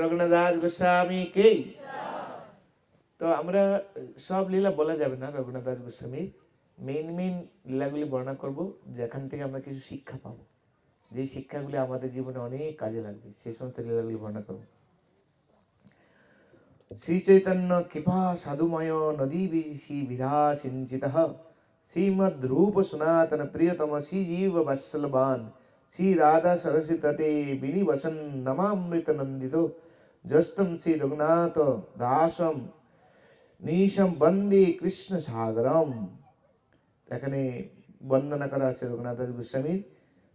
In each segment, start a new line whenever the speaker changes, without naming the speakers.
রঘুনাথ দাস গোস্বামী কে। তো আমরা সব লীলা বলা যাবে না রঘুনাথ দাস গোস্বামী, মেইন মেইন লীলাগুলি বর্ণনা করব, যেখান থেকে আমরা কিছু শিক্ষা পাবো, যে শিক্ষাগুলি আমাদের জীবনে অনেক কাজে লাগবে, সেই সমস্ত লীলাগুলি বর্ণনা করব। শ্রী চৈতন্য কৃপা সাধুময় নদী বিশি বিরাসিঞ্চিত শ্রীমদ রূপ সনাতন প্রিয়তম শ্রী জীব বৎসলবান শ্রী রাধা সরসী তটে বিনিবসন নমামৃত নন্দিত জস্তম শ্রী রঘুনাথ দাসম নিশম বন্দে কৃষ্ণ সাগরম। এখানে বন্দনা করা আছে রঘুনাথ দাস গোস্বামীর,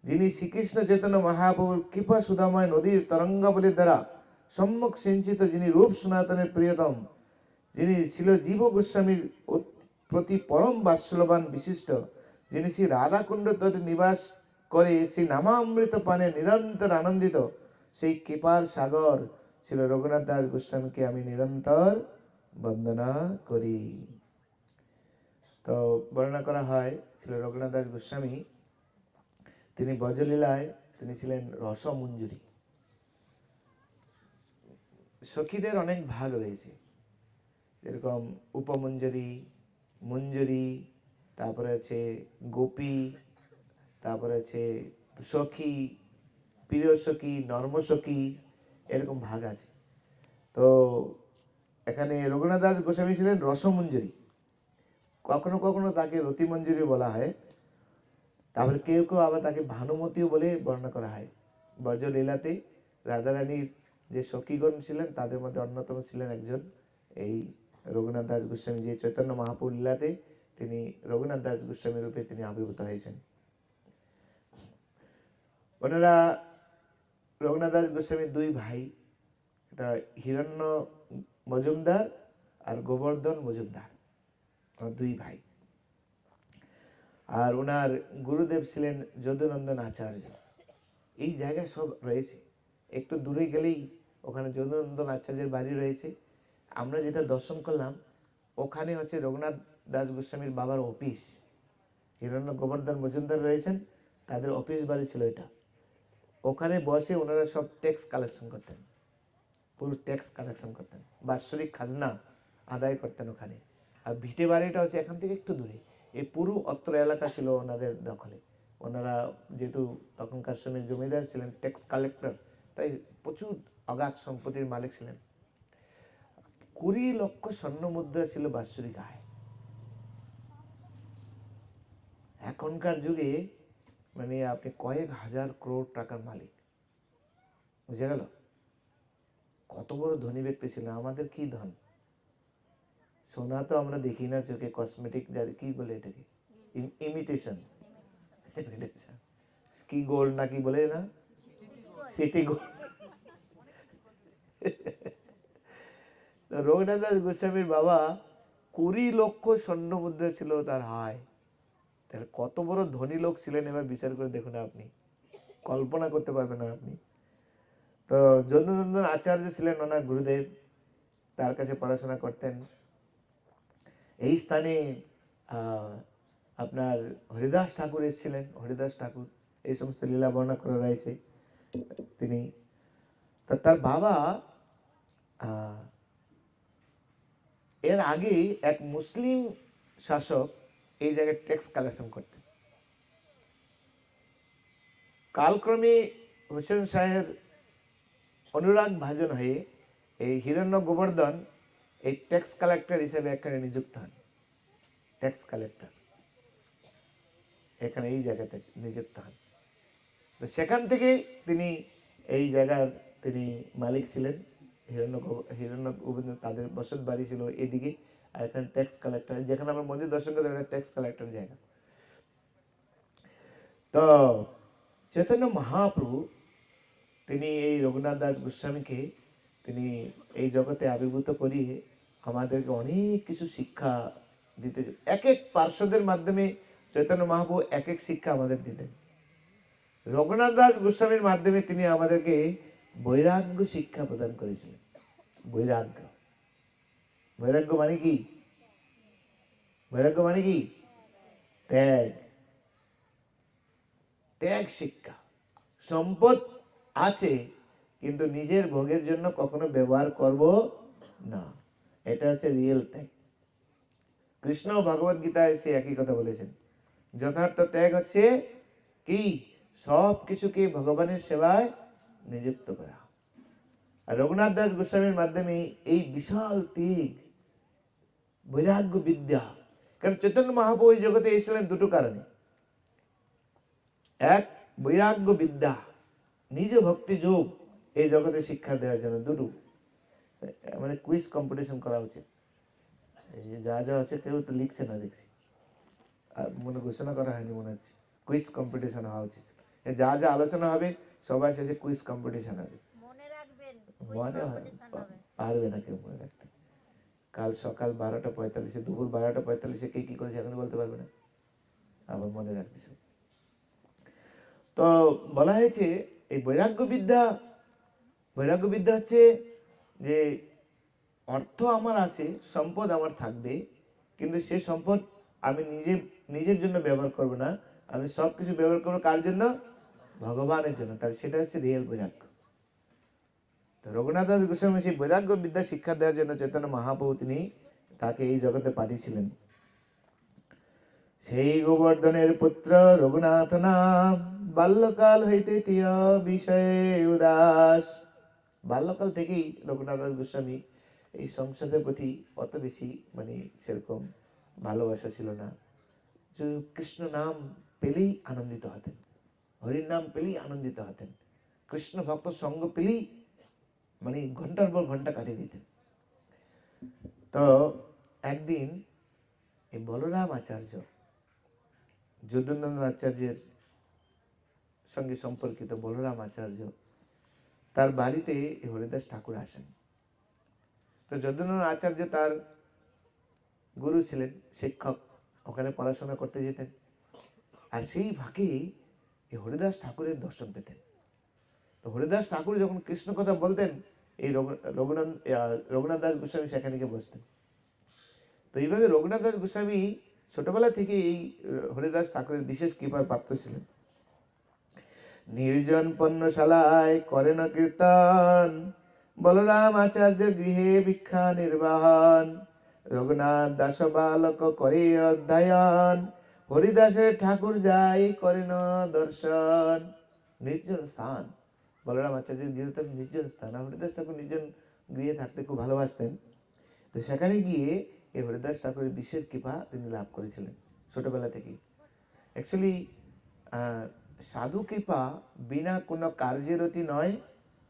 যিনি শ্রীকৃষ্ণ চৈতন্য মহাপ্রভুর কৃপা সুধাময় নদীর তরঙ্গাবলীর দ্বারা সম্যক সিঞ্চিত, যিনি রূপ সনাতনের প্রিয়তম, যিনি ছিল জীব গোস্বামীর প্রতি পরম বাৎসল্যবান বিশিষ্ট, যিনি শ্রী রাধাকুণ্ড তটে নিবাস করে সেই নামামৃত পানে নিরন্তর আনন্দিত, সেই কৃপার সাগর ছিল রঘুনাথ দাস গোস্বামীকে আমি নিরন্তর বন্দনা করি। তো বর্ণনা করা হয় ছিল রঘুনাথ দাস গোস্বামী, তিনি ব্রজলীলায় তিনি ছিলেন রসমঞ্জুরি। সখীদের অনেক ভাগ রয়েছে, যেরকম উপমঞ্জুরি, মঞ্জুরি, তারপরে আছে গোপী, তারপরে আছে সখী, প্রিয় সখী, নর্ম সখী, এরকম ভাগ আছে। তো এখানে রঘুনাথ দাস গোস্বামী ছিলেন রসমঞ্জুরি, কখনো কখনো তাকে রতিমঞ্জুরি বলা হয়, তারপরে কেউ কেউ আবার তাকে ভানুমতিও বলে বর্ণনা করা হয়। ব্রজলীলাতে রাধারানীর যে সখীগণ ছিলেন তাদের মধ্যে অন্যতম ছিলেন একজন এই রঘুনাথ দাস গোস্বামী, যে চৈতন্য মহাপ্রভু লীলাতে তিনি রঘুনাথ দাস গোস্বামী রূপে তিনি আবির্ভূত হয়েছেন। ওনারা রঘুনাথ দাস গোস্বামীর দুই ভাই, এটা হিরণ্য মজুমদার আর গোবর্ধন মজুমদার, দুই ভাই। আর ওনার গুরুদেব ছিলেন যদুনন্দন আচার্য। এই জায়গায় সব রয়েছে, একটু দূরে গেলেই ওখানে যদুনন্দন আচার্যের বাড়ি রয়েছে। আমরা যেটা দর্শন করলাম ওখানে হচ্ছে রঘুনাথ দাস গোস্বামীর বাবার অফিস, হিরণ্য গোবর্ধন মজুমদার রয়েছেন, তাদের অফিস বাড়ি ছিল এটা। ওখানে বসে ওনারা সব ট্যাক্স কালেকশন করতেন, পুরো ট্যাক্স কালেকশন করতেন, বাৎসরিক খাজনা আদায় করতেন ওখানে। আর ভিটে বাড়িটা হচ্ছে এখান থেকে একটু দূরে, এই পুরো অত্র এলাকা ছিল ওনাদের দখলে। ওনারা যেহেতু তখনকার সময় জমিদার ছিলেন, ট্যাক্স কালেক্টর, তাই প্রচুর অগাধ সম্পত্তির মালিক ছিলেন। 20 লক্ষ স্বর্ণ মুদ্রা ছিল বাৎসরিক আয়। এখনকার যুগে মানে আপনি কয়েক হাজার করোড় টাকার মালিক, বুঝে গেল? কত বড় ধনী ব্যক্তি ছিলেন। আমাদের কি ধন, সোনা তো আমরা দেখি না চোখে, কসমেটিক কি বলে এটাকে, ইমিটেশন, কি গোল্ড না কি বলে না, সিটি গোল্ড। রঘুনাথ দাস গোস্বামীর বাবা 20 লক্ষ স্বর্ণ মুদ্রা ছিল তার হায়। তাহলে কত বড় ধনী লোক ছিলেন, এবার বিচার করে দেখুন, আপনি কল্পনা করতে পারবেন না আপনি। তো যদুনন্দন আচার্য ছিলেন ওনার গুরুদেব, তার কাছে পড়াশোনা করতেন। এই স্থানে আপনার হরিদাস ঠাকুর এসেছিলেন, হরিদাস ঠাকুর, এই সমস্ত লীলা বর্ণনা করা রয়েছে। তিনি তার বাবা এর আগে এক মুসলিম শাসক এই জায়গায় ট্যাক্স কালেকশন করতেন। কালক্রমে হোসেন শাহের অনুরাগ ভাজন হয়ে এই হিরণ্য গোবর্ধন এই ট্যাক্স কালেক্টর হিসেবে এখানে নিযুক্ত হন। ট্যাক্স কালেক্টর এখানে এই জায়গাতে নিযুক্ত হন। তো সেখান থেকে তিনি এই জায়গার তিনি মালিক ছিলেন। হিরণ্য গোবর্ধন তাদের বসত বাড়ি ছিল এদিকে, আর এখানে ট্যাক্স কালেক্টর, যেখানে আমরা মন্দির দর্শন করি ট্যাক্স কালেক্টর জায়গা। তো চৈতন্য মহাপ্রভু তিনি এই রঘুনাথ দাস গোস্বামীকে তিনি এই জগতে আবির্ভূত করিয়ে আমাদেরকে অনেক কিছু শিক্ষা দিতে, এক এক পার্শ্বদের মাধ্যমে চৈতন্য মহাপ্রভু এক এক শিক্ষা আমাদের দিতেন। রঘুনাথ দাস গোস্বামীর মাধ্যমে তিনি আমাদেরকে বৈরাগ্য শিক্ষা প্রদান করেছিলেন। বৈরাগ্য, বৈরাগ্য মানে কি? বৈরাগ্য মানে কি? ত্যাগ, ত্যাগ শিক্ষা। সম্পদ আছে কিন্তু নিজের ভোগের জন্য কখনো ব্যবহার করব না। এটা হচ্ছে রিয়েল ত্যাগ। কৃষ্ণ ভগবত গীতায় সে একই কথা বলেছেন। যথার্থ ত্যাগ হচ্ছে কি? সব কিছুকে ভগবানের সেবায় নিযুক্ত করা। আর রঘুনাথ দাস গোস্বামীর মাধ্যমে এই বিশাল ত্যাগ, বৈরাগ্য বিদ্যা। কারণ চৈতন্য মহাপ্রভু এই জগতে এসেছিলেন দুটো কারণে। এক, বৈরাগ্য বিদ্যা, নিজ ভক্তি যোগ এই জগতে শিক্ষা দেওয়ার জন্য। দুটো মানে কুইজ কম্পিটিশন করা উচিত। এই যে যা যা আছে কেউ তো লিখছে না দেখছি, আর মনে ঘোষণা করা হয়নি মনে হচ্ছে। কুইজ কম্পিটিশন হওয়া উচিত। যা যা আলোচনা হবে সবার শেষে কুইজ কম্পিটিশন হবে। মনে পারবে না কেউ মনে রাখতে। কাল সকাল 12টা 45, দুপুর 12টা 45 কে কি করেছে এখন বলতে পারবে না, আবার মনে রাখবে সব। তো বলা হয়েছে এই বৈরাগ্য বিদ্যা, বৈরাগ্য বিদ্যা হচ্ছে যে অর্থ আমার আছে, সম্পদ আমার থাকবে, কিন্তু সে সম্পদ আমি নিজের জন্য ব্যবহার করব না। আমি সব কিছু ব্যবহার করবো কার জন্য? ভগবানের জন্য। তাহলে সেটা হচ্ছে রিয়েল বৈরাগ্য। তো রঘুনাথ দাস গোস্বামী সেই বৈরাগ্য বিদ্যা শিক্ষা দেওয়ার জন্য চৈতন্য মহাপ্রভু তিনি তাকে এই জগতে পাঠিয়েছিলেন। সেই গোবর্ধনের পুত্র রঘুনাথ নাম, বাল্যকাল হইতে তিয় বিষয়ে উদাস। বাল্যকাল থেকেই রঘুনাথ দাস গোস্বামী এই সংসারের প্রতি অত বেশি মানে সেরকম ভালোবাসা ছিল না। যে কৃষ্ণ নাম পেলেই আনন্দিত হতেন, হরির নাম পেলেই আনন্দিত হতেন, কৃষ্ণ ভক্ত সঙ্গ পেলেই মানে ঘন্টার পর ঘন্টা কাটিয়ে দিতেন। তো একদিন এই বলরাম আচার্য, যদুনন্দন আচার্যের সঙ্গে সম্পর্কিত বলরাম আচার্য, তার বাড়িতে হরিদাস ঠাকুর আসেন। তো যদুনন্দন আচার্য তার গুরু ছিলেন, শিক্ষক, ওখানে পড়াশোনা করতে যেতেন। আর সেই ফাঁকে এই হরিদাস ঠাকুরের দর্শন পেতেন। তো হরিদাস ঠাকুর যখন কৃষ্ণ কথা বলতেন, এই রঘুনাথ দাস গোস্বামী সেখানে গিয়ে বসতেন। তো এইভাবে রঘুনাথ দাস গোস্বামী ছোটবেলা থেকে এই হরিদাস ঠাকুরের বিশেষ কৃপার পাত্র ছিলেন। নির্জন পণ্যশালায় করেন কীর্তন, বলরাম আচার্য গৃহে ভিক্ষা নির্বাহন। রঘুনাথ দাস বালক করে অধ্যয়ন, হরিদাসের ঠাকুর যাই করেন দর্শন। নির্জন স্থান, বলরাম আচার্যের গৃহ তো নির্জন স্থান, আর হরিদাস ঠাকুর নির্জন গৃহে থাকতে খুব ভালোবাসতেন। তো সেখানে গিয়ে এই হরিদাস ঠাকুরের বিশেষ কৃপা তিনি লাভ করেছিলেন ছোটবেলা থেকেই। অ্যাকচুয়ালি সাধু কৃপা বিনা কোনো কার্যেরতি নয়,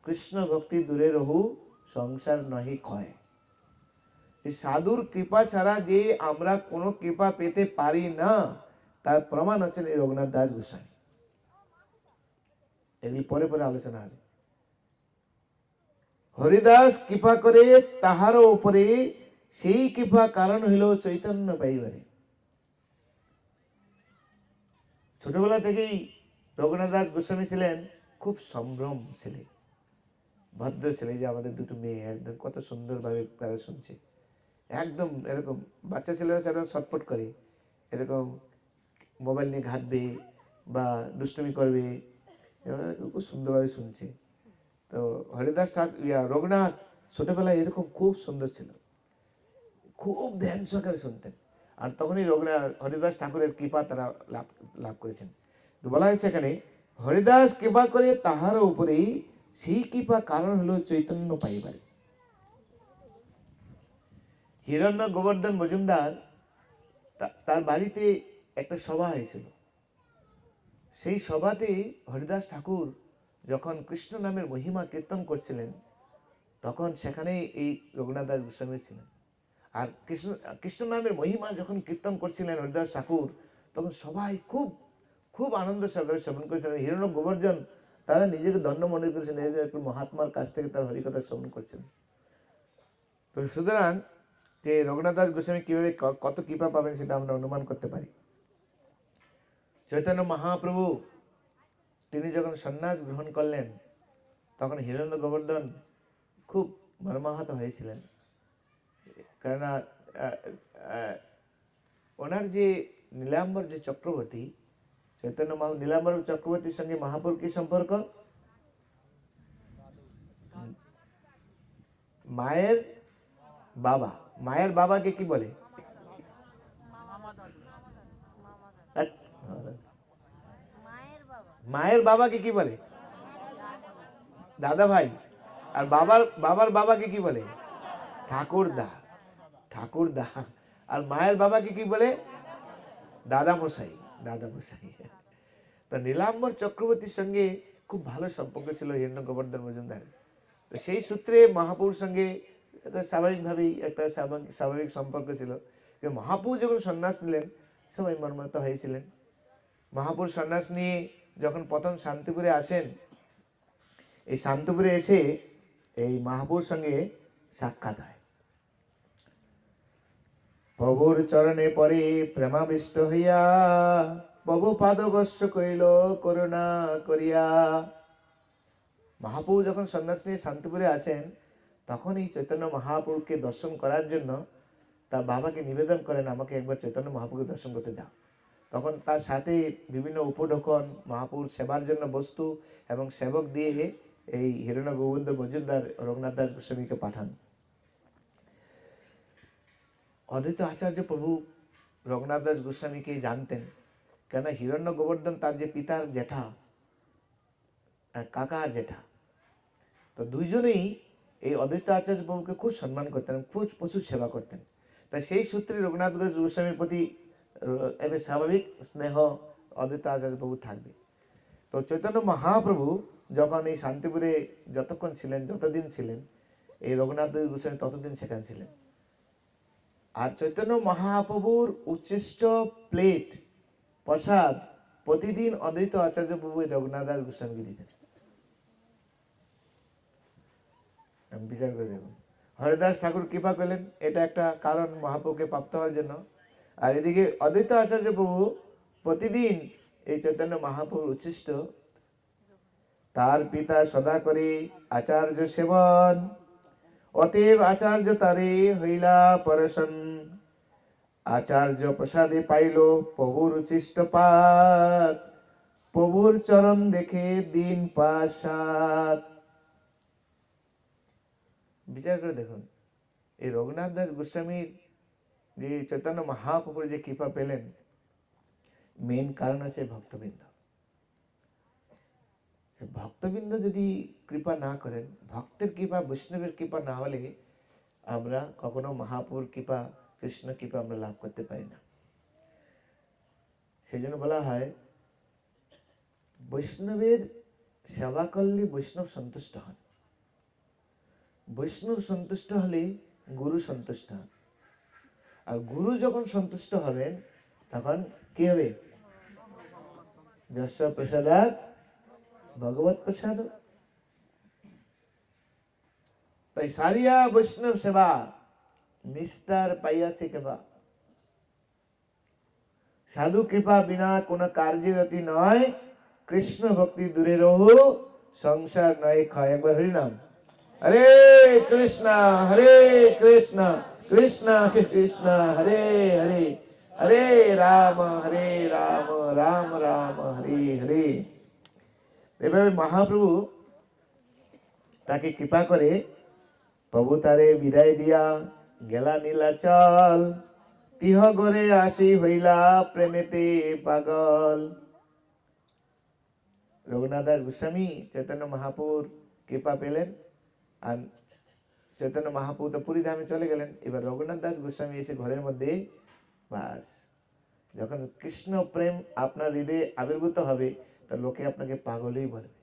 কৃষ্ণ ভক্তি দূরে রহু সংসার নহি ক্ষয়। এই সাধুর কৃপা ছাড়া যে আমরা কোনো কৃপা পেতে পারি না, তার প্রমাণ হচ্ছেন এই রঘুনাথ দাস গোস্বামী। এগুলি পরে পরে আলোচনা হবে। হরিদাস কৃপা করে তাহার উপরে, সেই কৃপা কারণ হইল চৈতন্য পাইবারে। ছোটবেলা থেকেই রঘুনাথ দাস গোস্বামী ছিলেন খুব সম্ভ্রম ছেলে, ভদ্র ছেলে। যে আমাদের দুটো মেয়ে একদম কত সুন্দরভাবে তারা শুনছে, একদম এরকম বাচ্চা ছেলেরা যারা ছটফট করে, এরকম মোবাইল নিয়ে ঘাঁটবে বা দুষ্টুমি করবে, এরা খুব সুন্দরভাবে শুনছে। তো হরিদাস ঠাকুর রঘুনাথ ছোটবেলায় এরকম খুব সুন্দর ছিল, খুব ধ্যান সহকারে শুনতেন। আর তখনই হরিদাস ঠাকুরের কৃপা তারা লাভ করেছেন। তো বলা হয়েছে এখানে হরিদাস কৃপা করে তাহার উপরেই, সেই কৃপা কারণ হলো চৈতন্য পাইবার। হিরণ্য গোবর্ধন মজুমদার তার বাড়িতে একটা সভা হয়েছিল। সেই সভাতে হরিদাস ঠাকুর যখন কৃষ্ণ নামের মহিমা কীর্তন করছিলেন, তখন সেখানে এই রঘুনাথ দাস গোস্বামী ছিলেন। আর কৃষ্ণ নামের মহিমা যখন কীর্তন করছিলেন হরিদাস ঠাকুর, তখন সবাই খুব খুব আনন্দ সহকারে শ্রবণ করেছিলেন। হিরণ্য গোবর্ধন তারা নিজেকে ধন্য মনে করেছেন, একটু মহাত্মার কাছ থেকে তার হরিকথা শ্রবণ করছেন। তো সুতরাং যে রঘুনাথ দাস গোস্বামী কিভাবে কত কৃপা পাবেন সেটা আমরা অনুমান করতে পারি। চৈতন্য মহাপ্রভু তিনি যখন সন্ন্যাস গ্রহণ করলেন, তখন হিরণ্য গোবর্ধন খুব মর্মাহত হয়েছিলেন। কেননা ওনার যে নীলাম্বর যে চক্রবর্তী, চৈতন্য নীলাম্বর চক্রবর্তীর সঙ্গে মহাপ্রভুর কি সম্পর্ক? মায়ের বাবা, মায়ের বাবাকে কি বলে? মায়ের বাবাকে কি বলে? দাদা ভাই। আর বাবার বাবার বাবাকে কি বলে? ঠাকুরদা। ঠাকুরদা। আর মায়ের বাবাকে কি বলে? দাদা মশাই। দাদা মশাই। তো নীলাম্বর চক্রবর্তীর সঙ্গে খুব ভালো সম্পর্ক ছিল হিরণ্য গোবর্ধন মজুমদার। তো সেই সূত্রে মহাপুর সঙ্গে স্বাভাবিকভাবেই একটা স্বাভাবিক সম্পর্ক ছিল। কিন্তু মহাপুর যখন সন্ন্যাস নিলেন সবাই মর্মাহত হয়েছিলেন। মহাপুর সন্ন্যাস নিয়ে যখন প্রথম শান্তিপুরে আসেন, এই শান্তিপুরে এসে এই মহাপুর সঙ্গে সাক্ষাৎ হয়। প্রভুর চরণে পরে প্রেমাবিষ্ট হইয়া প্রভু পাদবর্ষ কইল করুণা করিয়া। মহাপ্রভু যখন সন্ন্যাস নিয়ে শান্তিপুরে আসেন তখন এই চৈতন্য মহাপ্রভুকে দর্শন করার জন্য তার বাবাকে নিবেদন করেন, আমাকে একবার চৈতন্য মহাপ্রভুকে দর্শন করতে দাও। তখন তার সাথে বিভিন্ন উপঢৌকন, মহাপ্রভুর সেবার জন্য বস্তু এবং সেবক দিয়ে এই হিরণ্য গোবিন্দ মজুমদার রঘুনাথ দাস গোস্বামীকে পাঠান। অদ্বৈত আচার্য প্রভু রঘুনাথ দাস গোস্বামীকে জানতেন, কেন হিরণ্য গোবর্ধন তার যে পিতার জেঠা, কাকা জেঠা। তো দুইজনেই এই অদ্বৈত আচার্য প্রভুকে খুব সম্মান করতেন, খুব প্রচুর সেবা করতেন। তাই সেই সূত্রে রঘুনাথ দাস গোস্বামীর প্রতি এবার স্বাভাবিক স্নেহ অদ্বৈত আচার্য প্রভু থাকবে। তো চৈতন্য মহাপ্রভু যখন এই শান্তিপুরে যতক্ষণ ছিলেন, যতদিন ছিলেন, এই রঘুনাথ দাস গোস্বামী ততদিন সেখানে ছিলেন। আর চৈতন্য মহাপ্রভুর উচ্ছিষ্ট প্লেট প্রসাদ প্রতিদিন অদ্বৈত আচার্য প্রভু রঘুনাথ দাস গোস্বামীকে দিতেন। বিচার করে দেখুন, হরিদাস ঠাকুর কৃপা পেলেন, এটা একটা কারণ মহাপ্রভুকে প্রাপ্ত হওয়ার জন্য। আর এদিকে অদ্বৈত আচার্য প্রভু প্রতিদিন এই চৈতন্য মহাপ্রভুর উচ্ছিষ্ট, তার পিতা সদা করে আচার্য সেবন, অতএব আচার্য তারে হইলা পরশন। আচার্য প্রসাদে পাইল প্রভুর উচ্ছিষ্ট পাত, প্রভুর চরণ দেখে দিন পাশাত। বিচার করে দেখুন, এই রঘুনাথ দাস গোস্বামীর যে চৈতন্য মহাপ্রভুর যে কৃপা পেলেন, মেন কারণ আছে ভক্তবৃন্দ। ভক্তবৃন্দ যদি কৃপা না করেন, ভক্তের কৃপা, বৈষ্ণবের কৃপা না হলে আমরা কখনো মহাপ্রভুর কৃপা, কৃষ্ণ কৃপা আমরা লাভ করতে পারি না। সেই জন্য বলা হয় বৈষ্ণবের সেবা করলে বৈষ্ণব সন্তুষ্ট হন, বৈষ্ণব সন্তুষ্ট হলে গুরু সন্তুষ্ট হন। আর গুরু যখন সন্তুষ্ট হবেন তখন কি হবে? যস্য প্রসাদাৎ ভগবৎ প্রসাদ। তাই সারিয়া বৈষ্ণব সেবা নিস্তার পাইয়াছে কৃপা। সাধু কৃপা বিনা কোন কার্যের অতি নয়, কৃষ্ণ ভক্তি দূরে রহু, সংসার নয় ক্ষয়। একবার হরি নাম, হরে কৃষ্ণ হরে কৃষ্ণ কৃষ্ণ কৃষ্ণ হরে হরে, হরে রাম রাম রাম হরে হরে। এভাবে মহাপ্রভু তাকে কৃপা করে প্রভু তারে বিদায় দিয়া গেলা নীলাচল, তিহ গরে আসি হইলা প্রেমেতে পাগল। রঘুনাথ দাস গোস্বামী চৈতন্য মহাপুর কৃপা পেলেন, আর চৈতন্য মহাপ্রভু তো পুরী ধামে চলে গেলেন। এবার রঘুনাথ দাস গোস্বামী এসে ঘরের মধ্যে বাস। যখন কৃষ্ণ প্রেম আপনার হৃদয়ে আবির্ভূত হবে তা লোকে আপনাকে পাগলই বলবে।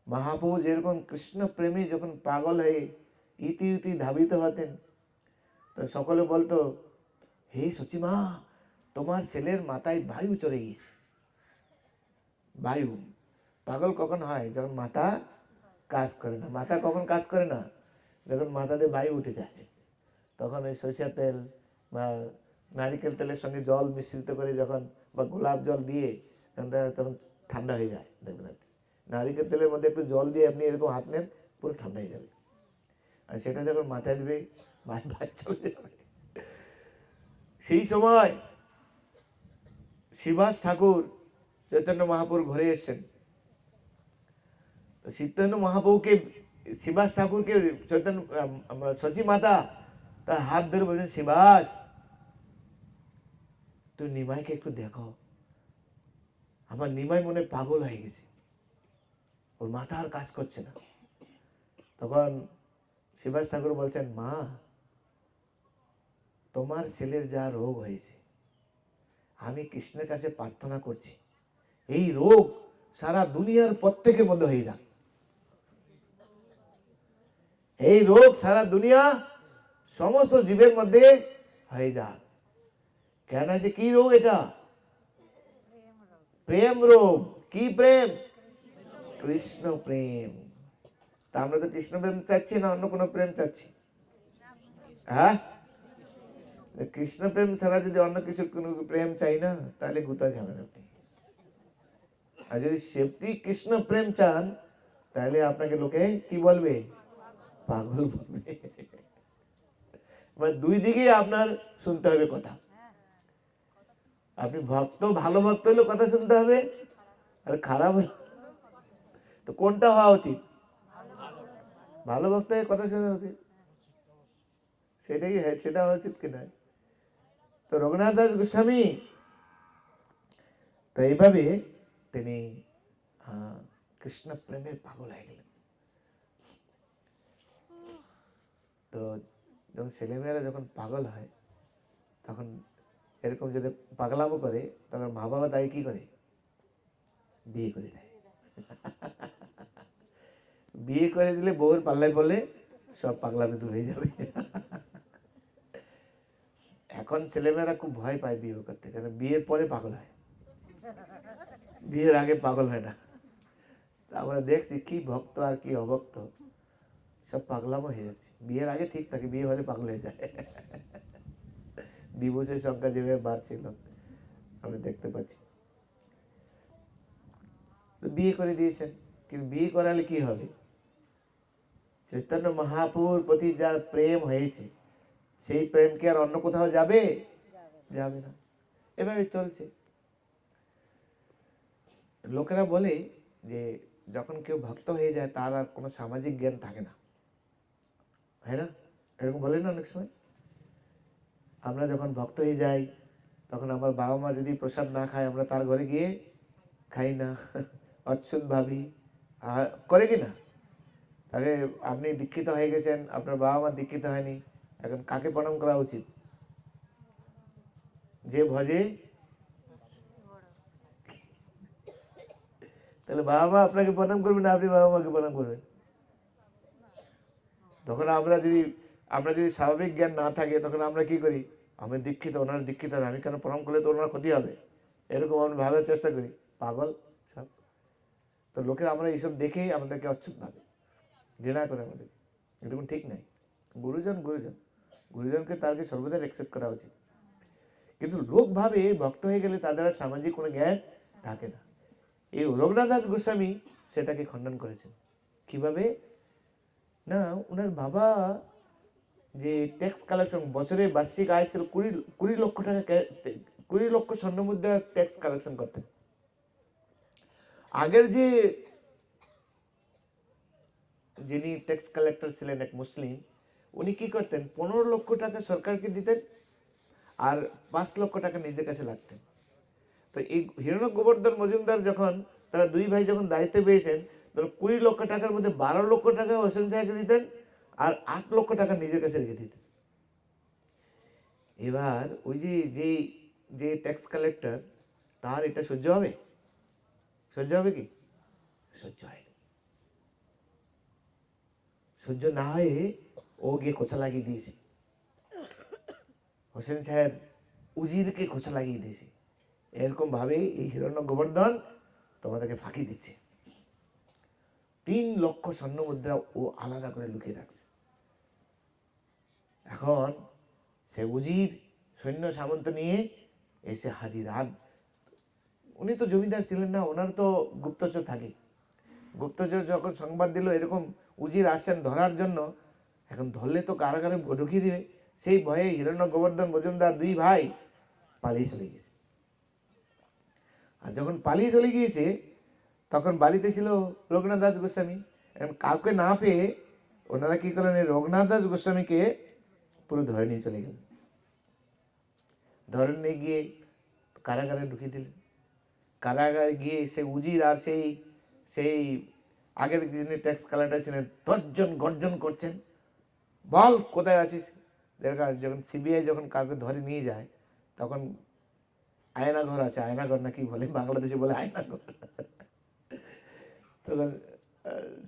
মহাপ্রভু যেরকম কৃষ্ণ প্রেমে যখন পাগল হয়ে ইতি ইতি ধাবিত হতেন, তো সকলে বলতো, হে সচিমা, তোমার ছেলের মাথায় বায়ু চড়ে গিয়েছে। বায়ু পাগল কখন হয়? যখন মাথা কাজ করে না। মাথা কখন কাজ করে না? যখন মাথাতে বায়ু উঠে যায়, তখন ওই সরিষার তেল বা নারিকেল তেলের সঙ্গে জল মিশ্রিত করে যখন, বা গোলাপ জল দিয়ে তখন ঠান্ডা হয়ে যায়। দেখবেন নারিকেল তেলের মধ্যে একটু জল দিয়ে আপনি এরকম হাত নেন, পুরো ঠান্ডা হয়ে যাবে। আর সেটা যখন মাথায় দেবে বাই চলে যাবে। সেই সময় শ্রীবাস ঠাকুর চৈতন্য মহাপ্রভুর ঘরে এসেছেন। চৈতন্য মহাপ্রভুকে শিবাস ঠাকুরকে চৈতন্য শচী মাতা তার হাত ধরে বলছেন, শিবাস তুই নিমাইকে একটু দেখো, আমার নিমাই মনে পাগল হয়ে গেছে, ওর মাথা আর কাজ করছে না। তখন শিবাস ঠাকুর বলছেন, মা তোমার ছেলের যা রোগ হয়েছে, আমি কৃষ্ণের কাছে প্রার্থনা করছি এই রোগ সারা দুনিয়ার প্রত্যেকের মধ্যে হয়ে যাক, এই রোগ সারা দুনিয়া সমস্ত জীবের মধ্যে হয়ে যাক। কেন যে কি রোগ এটা? প্রেম রোগ। কি প্রেম? কৃষ্ণ প্রেম। তা আমরা তো কৃষ্ণ প্রেম চাচ্ছি না, অন্য কোনো প্রেম চাচ্ছি? হ্যাঁ, কৃষ্ণ প্রেম ছাড়া যদি অন্য কিছু কোনো প্রেম চাই না, তাহলে গুতা খাবেন আপনি। আর যদি সত্যি কৃষ্ণ প্রেম চান, তাহলে আপনাকে লোকে কি বলবে? পাগল বলবে। মানে দুই দিকে আপনার শুনতে হবে কথা। আপনি ভক্ত, ভালো ভক্ত হলে কথা শুনতে হবে, আর খারাপ হলে তো কোনটা হওয়া উচিত? ভালো ভক্ত হয়ে কথা শোনা উচিত, সেটাই সেটা হওয়া উচিত কিনা। তো রঘুনাথ দাস গোস্বামী তো এইভাবে তিনি কৃষ্ণ প্রেমের পাগল হয়ে গেলেন। তো যখন ছেলেমেয়েরা যখন পাগল হয়, তখন এরকম যদি পাগলামো করে, তখন মা বাবা তাই কি করে? বিয়ে করে দেয়। বিয়ে করে দিলে বউর পাল্লায় পড়লে সব পাগলামি দূর হয়ে যাবে। এখন ছেলেমেয়েরা খুব ভয় পায় বিয়ে করতে, কারণ বিয়ের পরে পাগল হয়, বিয়ের আগে পাগল হয় না। আমরা দেখছি কি ভক্ত আর কি অভক্ত সব পাগলামো হয়ে যাচ্ছে। বিয়ের আগে ঠিক থাকে, বিয়ে হলে পাগল হয়ে যায়। ডিভোর্সের সংখ্যা যেভাবে বাড়ছিল আমরা দেখতে পাচ্ছি। তো বিয়ে করে দিয়েছেন, কিন্তু বিয়ে করালে কি হবে? চৈতন্য মহাপুর প্রতি যার প্রেম হয়েছে, সেই প্রেম কি আর অন্য কোথাও যাবে? যাবে না। এভাবে চলছে। লোকেরা বলে যে যখন কেউ ভক্ত হয়ে যায় তার আর কোনো সামাজিক জ্ঞান থাকে না, হয় না? এরকম বলে না অনেক সময়। আমরা যখন ভক্ত হয়ে যাই, তখন আমার বাবা মা যদি প্রসাদ না খায়, আমরা তার ঘরে গিয়ে খাই না, অচ্ছুত ভাবি, করে কি না? তাহলে আপনি দীক্ষিত হয়ে গেছেন, আপনার বাবা মা দীক্ষিত হয়নি, এখন কাকে প্রণাম করা উচিত? যে ভজে। তাহলে বাবা মা আপনাকে প্রণাম করবেন না, আপনি বাবা মাকে প্রণাম করবেন? তখন আমরা যদি স্বাভাবিক জ্ঞান না থাকে, তখন আমরা কি করি? আমি দীক্ষিত, ওনারা দীক্ষিত, আমি কেন প্রণাম করলে তো ওনার ক্ষতি হবে, এরকম আমরা ভাবার চেষ্টা করি। পাগল সব। তো লোকের আমরা এইসব দেখেই আমাদেরকে অচ্ছুত ভাবে, ঘৃণা করে আমাদের। এরকম ঠিক নাই। গুরুজন গুরুজন, গুরুজনকে তাকে সর্বদা অ্যাকসেপ্ট করা উচিত। কিন্তু লোক ভাবে ভক্ত হয়ে গেলে তাদের আর সামাজিক কোনো জ্ঞান থাকে না। এই রঘুনাথ দাস গোস্বামী সেটাকে খণ্ডন করেছেন। কিভাবে না, ওনার বাবা যে ট্যাক্স কালেকশন, বছরে বার্ষিক আয় ছিল 20 লক্ষ টাকা, 20 লক্ষ স্বর্ণ মুদ্রা ট্যাক্স কালেকশন করতেন। আগের যিনি ট্যাক্স কালেক্টর ছিলেন এক মুসলিম, উনি কি করতেন? 15 লক্ষ টাকা সরকারকে দিতেন, আর 5 লক্ষ টাকা নিজের কাছে রাখতেন। তো এই হিরণ্য গোবর্ধন মজুমদার যখন, তারা দুই ভাই যখন দায়িত্বে পেয়েছেন, তখন 20 লক্ষ টাকার মধ্যে 12 লক্ষ টাকা হোসেন সাহেবকে দিতেন, আর 8 লক্ষ টাকা নিজের কাছে রেখে দিতেন। এবার ওই যে যে ট্যাক্স কালেক্টর, তার এটা সহ্য হবে? সহ্য হবে কি? সহ্য হয়। সহ্য না হয়ে ও গিয়ে খোঁচা লাগিয়ে দিয়েছে, হোসেন সাহেব উজিরকে খোঁচা লাগিয়ে দিয়েছে। এরকম ভাবে এই হিরণ্য গোবর্ধন তোমাদেরকে ফাঁকি দিচ্ছে। 3 লক্ষ স্বর্ণ মুদ্রা ও আলাদা করে লুকিয়ে রাখছে। এখন সে উজির সৈন্য সামন্ত নিয়ে এসে হাজির। আর উনি তো জমিদার ছিলেন না, ওনার তো গুপ্তচর থাকে। গুপ্তচর যখন সংবাদ দিল এরকম উজির আসছেন ধরার জন্য, এখন ধরলে তো কারাগারে ঢুকিয়ে দিবে, সেই ভয়ে হিরণ্য গোবর্ধন মজুমদার দুই ভাই পালিয়ে চলে গেছে। আর যখন পালিয়ে চলে গিয়েছে, তখন বাড়িতে ছিল রঘুনাথ দাস গোস্বামী। এখন কাউকে না পেয়ে ওনারা কি করলেন, এই রঘুনাথ দাস গোস্বামীকে পুরো ধরে নিয়ে চলে গেলেন। ধরে নিয়ে গিয়ে কারাগারে ঢুকিয়ে দিলেন। কারাগারে গিয়ে সে উজির আর সেই সেই আগের দিনে ট্যাক্স কালেক্টর ছিলেন, তর্জন গর্জন করছেন, বল কোথায় আসিস। দেখা যখন সিবিআই যখন কাউকে ধরে নিয়ে যায়, তখন আয়নাঘর আছে, আয়নাঘর নাকি বলে বাংলাদেশে, বলে আয়নাঘর। তখন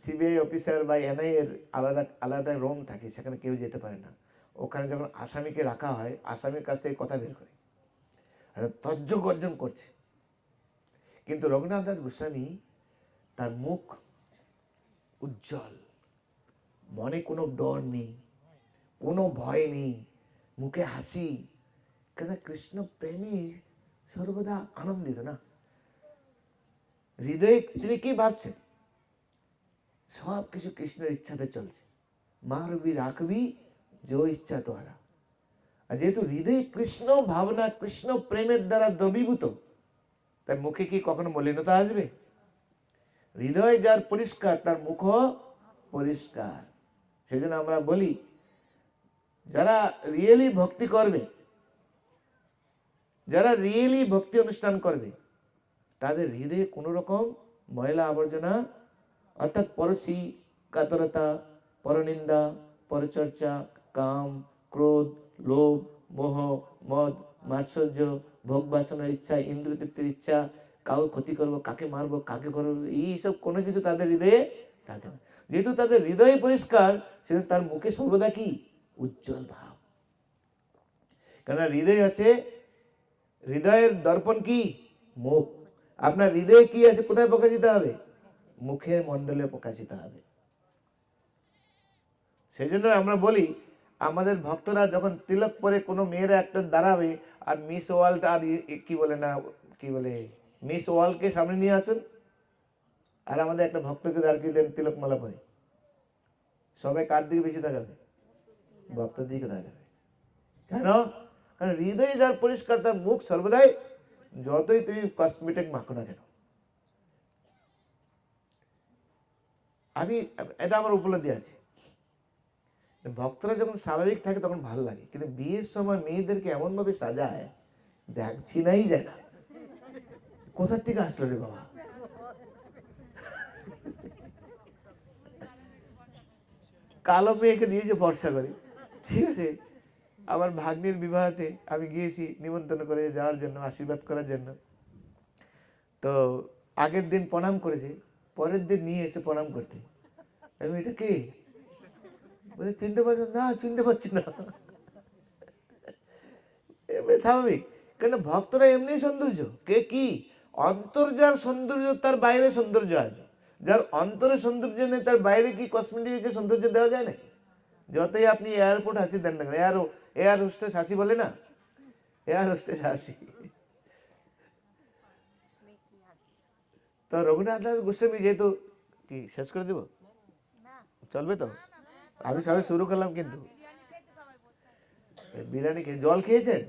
সিবিআই অফিসার বা এনআই এর আলাদা আলাদা রুম থাকে, সেখানে কেউ যেতে পারে না। ওখানে যখন আসামিকে রাখা হয়, আসামির কাছ থেকে কথা বের করে, তর্জ গর্জন করছে। কিন্তু রঘুনাথ দাস গোস্বামী, তার মুখ উজ্জ্বল, মনে কোনো ডর নেই, কোনো ভয় নেই, মুখে হাসি। কেন? কৃষ্ণ প্রেমী সর্বদা আনন্দিত না। হৃদয়ে তিনি কি ভাবছেন? সব কিছু কৃষ্ণের ইচ্ছাতে চলছে। মারবি রাখবি যে ইচ্ছা তোহারা। আর যেহেতু হৃদয়ে কৃষ্ণ ভাবনা, কৃষ্ণ প্রেমের দ্বারা দ্রবীভূত, তার মুখে কি কখনো মলিনতা আসবে? হৃদয় যার পরিষ্কার, তার মুখ পরিষ্কার। সেজন্য আমরা বলি, যারা রিয়েলি ভক্তি করবে, যারা রিয়েলি ভক্তি অনুষ্ঠান করবে, তাদের হৃদয়ে কোনো রকম ময়লা আবর্জনা, অর্থাৎ পরশী কাতরতা, পরনিন্দা, পরচর্চা, কাম, ক্রোধ, লোভ, মোহ, মদ, মাৎসর্য, ভোগ বাসনার ইচ্ছা, ইন্দ্র তৃপ্তির ইচ্ছা, কাউকে ক্ষতি করবো, কাকে মারবো, কাকে করবো, এইসব কোনো কিছু তাদের হৃদয়ে থাকে না। যেহেতু তাদের হৃদয় পরিষ্কার, সেহেতু তার মুখে সর্বদা কি উজ্জ্বল ভাব। কেননা হৃদয় আছে, হৃদয়ের দর্পণ কি? মুখ। আপনার হৃদয়ে কি আছে, কোথায় প্রকাশিত হবে? মুখের মণ্ডলে প্রকাশিত হবে। সেই জন্য আমরা বলি, আমাদের ভক্তরা যখন তিলক পরে কোনো মেয়েরা একটা দাঁড়াবে, আর মিস ওয়ার্ল্ড আর কি বলে না, কি বলে, মিস ওয়ার্ল্ডকে সামনে নিয়ে আসুন, আর আমাদের একটা ভক্তকে দাঁড়িয়ে দেন তিলক মালা পরে, সবাই কার দিকে বেশি তাকাবে? ভক্তের দিকে তাকাবে। কেন? কারণ হৃদয় যার পরিষ্কার, তার মুখ সর্বদাই, যতই তুমি কসমেটিক মাখো না কেন। আমি, এটা আমার উপলব্ধি আছে, ভক্তরা যখন স্বাভাবিক থাকে তখন ভালো লাগে, কিন্তু বিয়ের সময় মেয়েদেরকে এমন ভাবে সাজায়, দেখছি নাই যায় না, কোথার থেকে আসলো রে বাবা। কালো মেয়েকে দিয়েছে ভরসা করে, ঠিক আছে। আমার ভাগ্নির বিবাহতে আমি গিয়েছি নিমন্ত্রণ করে যাওয়ার জন্য, আশীর্বাদ করার জন্য। তো আগের দিন প্রণাম করেছে, পরের দিন নিয়ে এসে প্রণাম করতে, আমি এটা কে বলে, চিনতে পারছো না? চিনতে পারছি না। এমনি স্বাভাবিক, কেন? ভক্তরা এমনি সৌন্দর্য, কে কি অন্তর যার সৌন্দর্য, তার বাইরে সৌন্দর্য আসবে। যার অন্তরে সৌন্দর্য নেই, তার বাইরে কি কসমেটিকে সৌন্দর্য দেওয়া যায় নাকি? যতই আপনি এয়ারপোর্ট হাসি দেন না কেন, এয়ার হোস্টেস হাসি বলে না, এয়ার হোস্টেস হাসি। তো রঘুনাথ দাস গোস্বামী যেহেতু, কি শেষ করে দিব? চলবে তো? আমি সবাই শুরু করলাম, কিন্তু বিরিয়ানি খেয়ে, জল খেয়েছেন?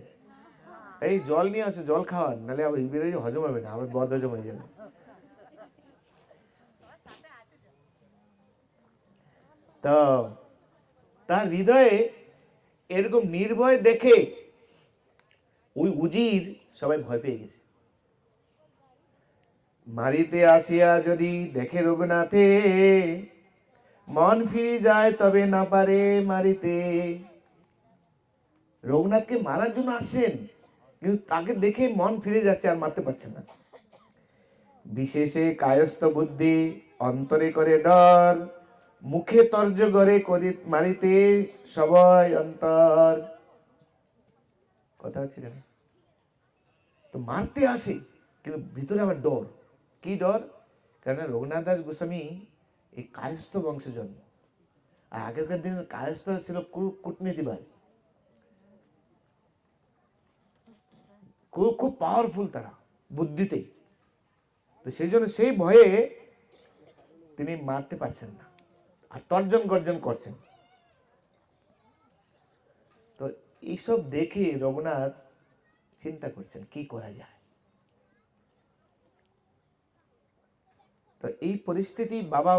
এই জল নিয়ে আসো, জল খাওয়ান, নাহলে আবার বিরিয়ানি হজম হবে না, আবার বদ হজম হয়ে যাবে। তো তার হৃদয়ে এরকম নির্ভয় দেখে ওই উজির সবাই ভয় পেয়ে গেছে। মারিতে আসিয়া যদি দেখে রঘুনাথে, মন ফিরে যায় তবে না পারে মারিতে। রঘুনাথকে মারার জন্য আসছেন, কিন্তু তাকে দেখে মন ফিরে যাচ্ছে, আর মারতে পারছে না। বিশেষে কায়স্থ বুদ্ধি, অন্তরে করে ডর, মুখে তর্জ করে করি মারিতে সবই অন্তর। কথা হচ্ছে কেন? তো মারতে আসে, কিন্তু ভিতরে আবার ডর। কি ডর? কেন? রঘুনাথ দাস গোস্বামী এই কায়স্থ বংশে জন্ম, আর আগেরকার দিনের কায়স্থ ছিল কূটনীতিবাজ, খুব পাওয়ারফুল তারা বুদ্ধিতে। তো সেই জন্য সেই ভয়ে তিনি মারতে পারছেন না, আর তর্জন গর্জন করছেন। তো এইসব দেখে রঘুনাথ চিন্তা করছেন কি করা যায়। তো এই পরিস্থিতি বাবা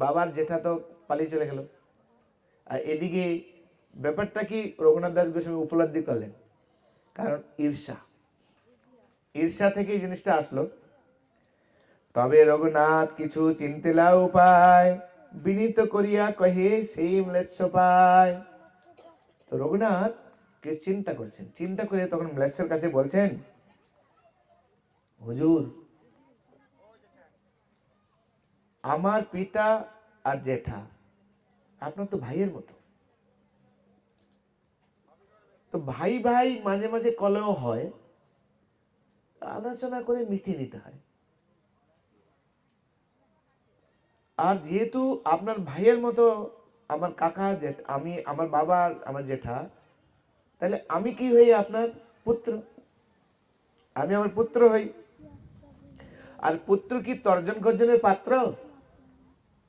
বাবার জেঠা তো পালিয়ে চলে গেল, আর এদিকে ব্যাপারটা কি রঘুনাথ দাস গোস্বামী উপলব্ধি করলেন, কারণ ঈর্ষা, ঈর্ষা থেকে এই জিনিসটা আসলো। তবে রঘুনাথ কিছু চিন্তিলা উপায়, বিনীত করিয়া কহে সেই ম্লেচ্ছ পায়। তো রঘুনাথ কে চিন্তা করছেন, চিন্তা করে তখন ম্লেচ্ছের কাছে বলছেন, হুজুর, আমার পিতা আর জেঠা আপনার তো ভাইয়ের মতো, তো ভাই ভাই মাঝে মাঝে কলহ হয়, আলোচনা করে মিটিয়ে নিতে হয়। আর যেহেতু আপনার ভাইয়ের মতো আমার কাকা আমি আমার বাবা আমার জেঠা, তাহলে আমি কি হই? আপনার পুত্র, আমি আমার পুত্র হই। আর পুত্র কি তর্জন গর্জনের পাত্র?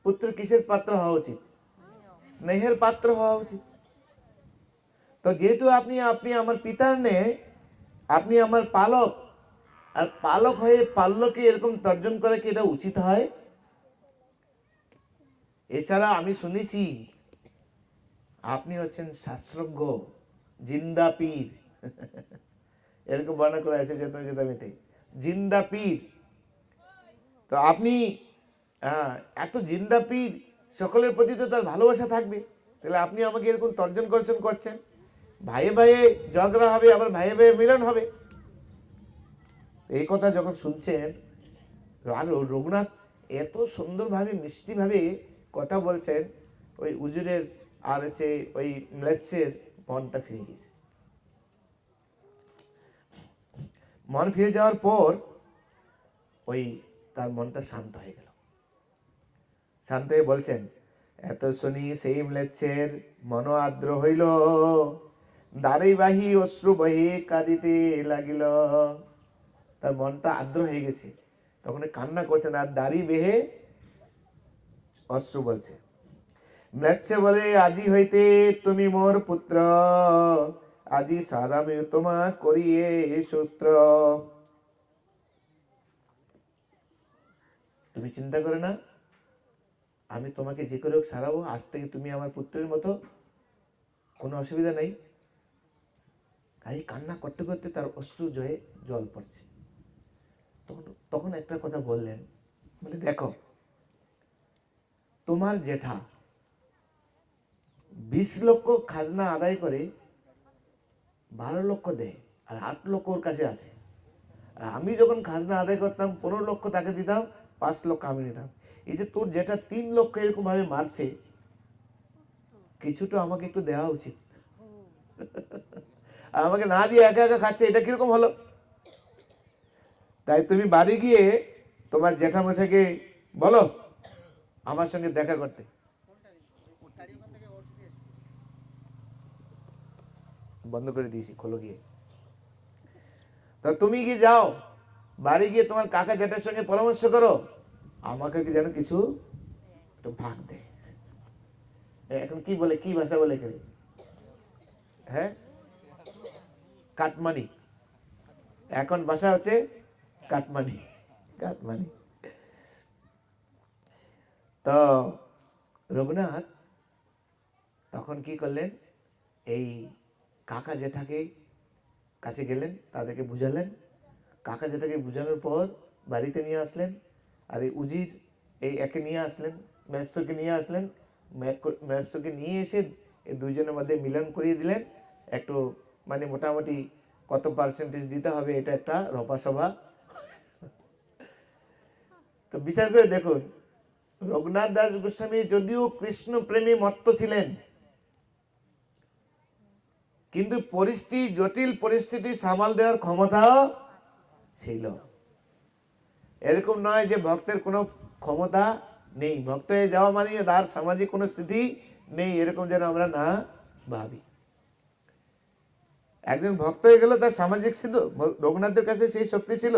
পুত্র কিসের পাত্র হওয়া উচিত? স্নেহের পাত্র হওয়া উচিত। তো যেহেতু আপনি আপনি আমার পিতার নে, আপনি আমার পালক, আর পালক হয়ে পাল্যকে এরকম তর্জন করা কি এটা উচিত হয়? এছাড়া আমি শুনেছি আপনি হচ্ছেন শাস্ত্রজ্ঞ, জিন্দা পীর, এরকম বর্ণনা করে আছে চেতনাতে, জিন্দা পীর। তো আপনি এত জিন্দা পীর, সকলের প্রতি তো তার ভালোবাসা থাকবে, তাহলে আপনি আমাকে এরকম তর্জন গর্জন করছেন। ভাইয়ে ভাইয়ে ঝগড়া হবে, আবার ভাইয়ে ভাইয়ে মিলন হবে। এই কথা যখন শুনছেন, আর রঘুনাথ এত সুন্দরভাবে মিষ্টিভাবে কথা বলছেন, ওই উজুরের আর হচ্ছে ওই ম্লেচ্ছের মনটা ফিরে গেছে। মন ফিরে যাওয়ার পর ওই তার মনটা শান্ত হয়ে গেল। শান্ত হয়ে বলছেন, এত শুনি সেই ম্লেচ্ছের মন আর্দ্র হইল, দ্বারে বাহি অশ্রু বহে কাঁদিতে লাগিল। তার মনটা আর্দ্র হয়ে গেছে, তখন কান্না করছেন, আর দাড়ি বেহে অশ্রু বলছে। ম্লেচ্ছে বলে, আজি হইতে তুমি মোর পুত্র, আজি সারামে তোমা করিয়ে সূত্র। তুমি চিন্তা করে না, আমি তোমাকে যে করে হোক সারাবো, আজ থেকে তুমি আমার পুত্রের মতো, কোনো অসুবিধা নেই। এই কান্না করতে করতে তার অশ্রু জয়ে জল পড়ছে। তখন তখন একটা কথা বললেন, বলে দেখো, তোমার জেঠা 20 লক্ষ খাজনা আদায় করে 12 লক্ষ দেয়, আর 8 লক্ষ ওর কাছে আছে। আর আমি যখন খাজনা আদায় করতাম 15 লক্ষ তাকে দিতাম, 5 লক্ষ আমি নিতাম। এই যে তোর যেটা 3 লক্ষ এরকম ভাবে মারছে, কিছুটা আমাকে একটু দেওয়া উচিত। আর আমাকে না দিয়ে একা একা খাচ্ছে, এটা কিরকম হলো? তাই তুমি বাড়ি গিয়ে তোমার জেঠামশাইকে বলো আমার সঙ্গে দেখা করতে। বন্ধ করে দিয়েছি, খোলো গিয়ে। তা তুমি কি যাও, বাড়ি গিয়ে তোমার কাকা জেঠার সঙ্গে পরামর্শ করো, আমাকে কি যেন কিছু একটু ভাগ দেয়। এখন কি বলে, কি ভাষা বলে এখানে? হ্যাঁ, কাটমানি। এখন ভাষা হচ্ছে কাটমানি, কাটমানি। তো রঘুনাথ তখন কি করলেন, এই কাকা জেঠাকে কাছে গেলেন, তাদেরকে বুঝালেন। কাকা জেঠাকে বুঝানোর পর বাড়িতে নিয়ে আসলেন, আর এই উজির এই একে নিয়ে আসলেন, মেসকে নিয়ে আসলেন। মেসকে নিয়ে এসে এই দুইজনের মধ্যে মিলন করিয়ে দিলেন। একটু মানে মোটামুটি কত পার্সেন্টেজ দিতে হবে, এটা একটা রপাসভা। তো বিচার করে দেখুন, রঘুনাথ দাস গোস্বামী যদিও কৃষ্ণ প্রেমী মত্ত ছিলেন, কিন্তু পরিস্থিতি, জটিল পরিস্থিতি সামাল দেওয়ার ক্ষমতাও ছিল। এরকম নয় যে ভক্তের কোনো ক্ষমতা নেই, ভক্ত হয়ে যাওয়া মানে তার সামাজিক কোনো স্থিতি নেই, এরকম যেন আমরা না ভাবি। একজন ভক্ত হয়ে গেল, তার সামাজিক ছিল, রঘুনাথের কাছে সেই শক্তি ছিল।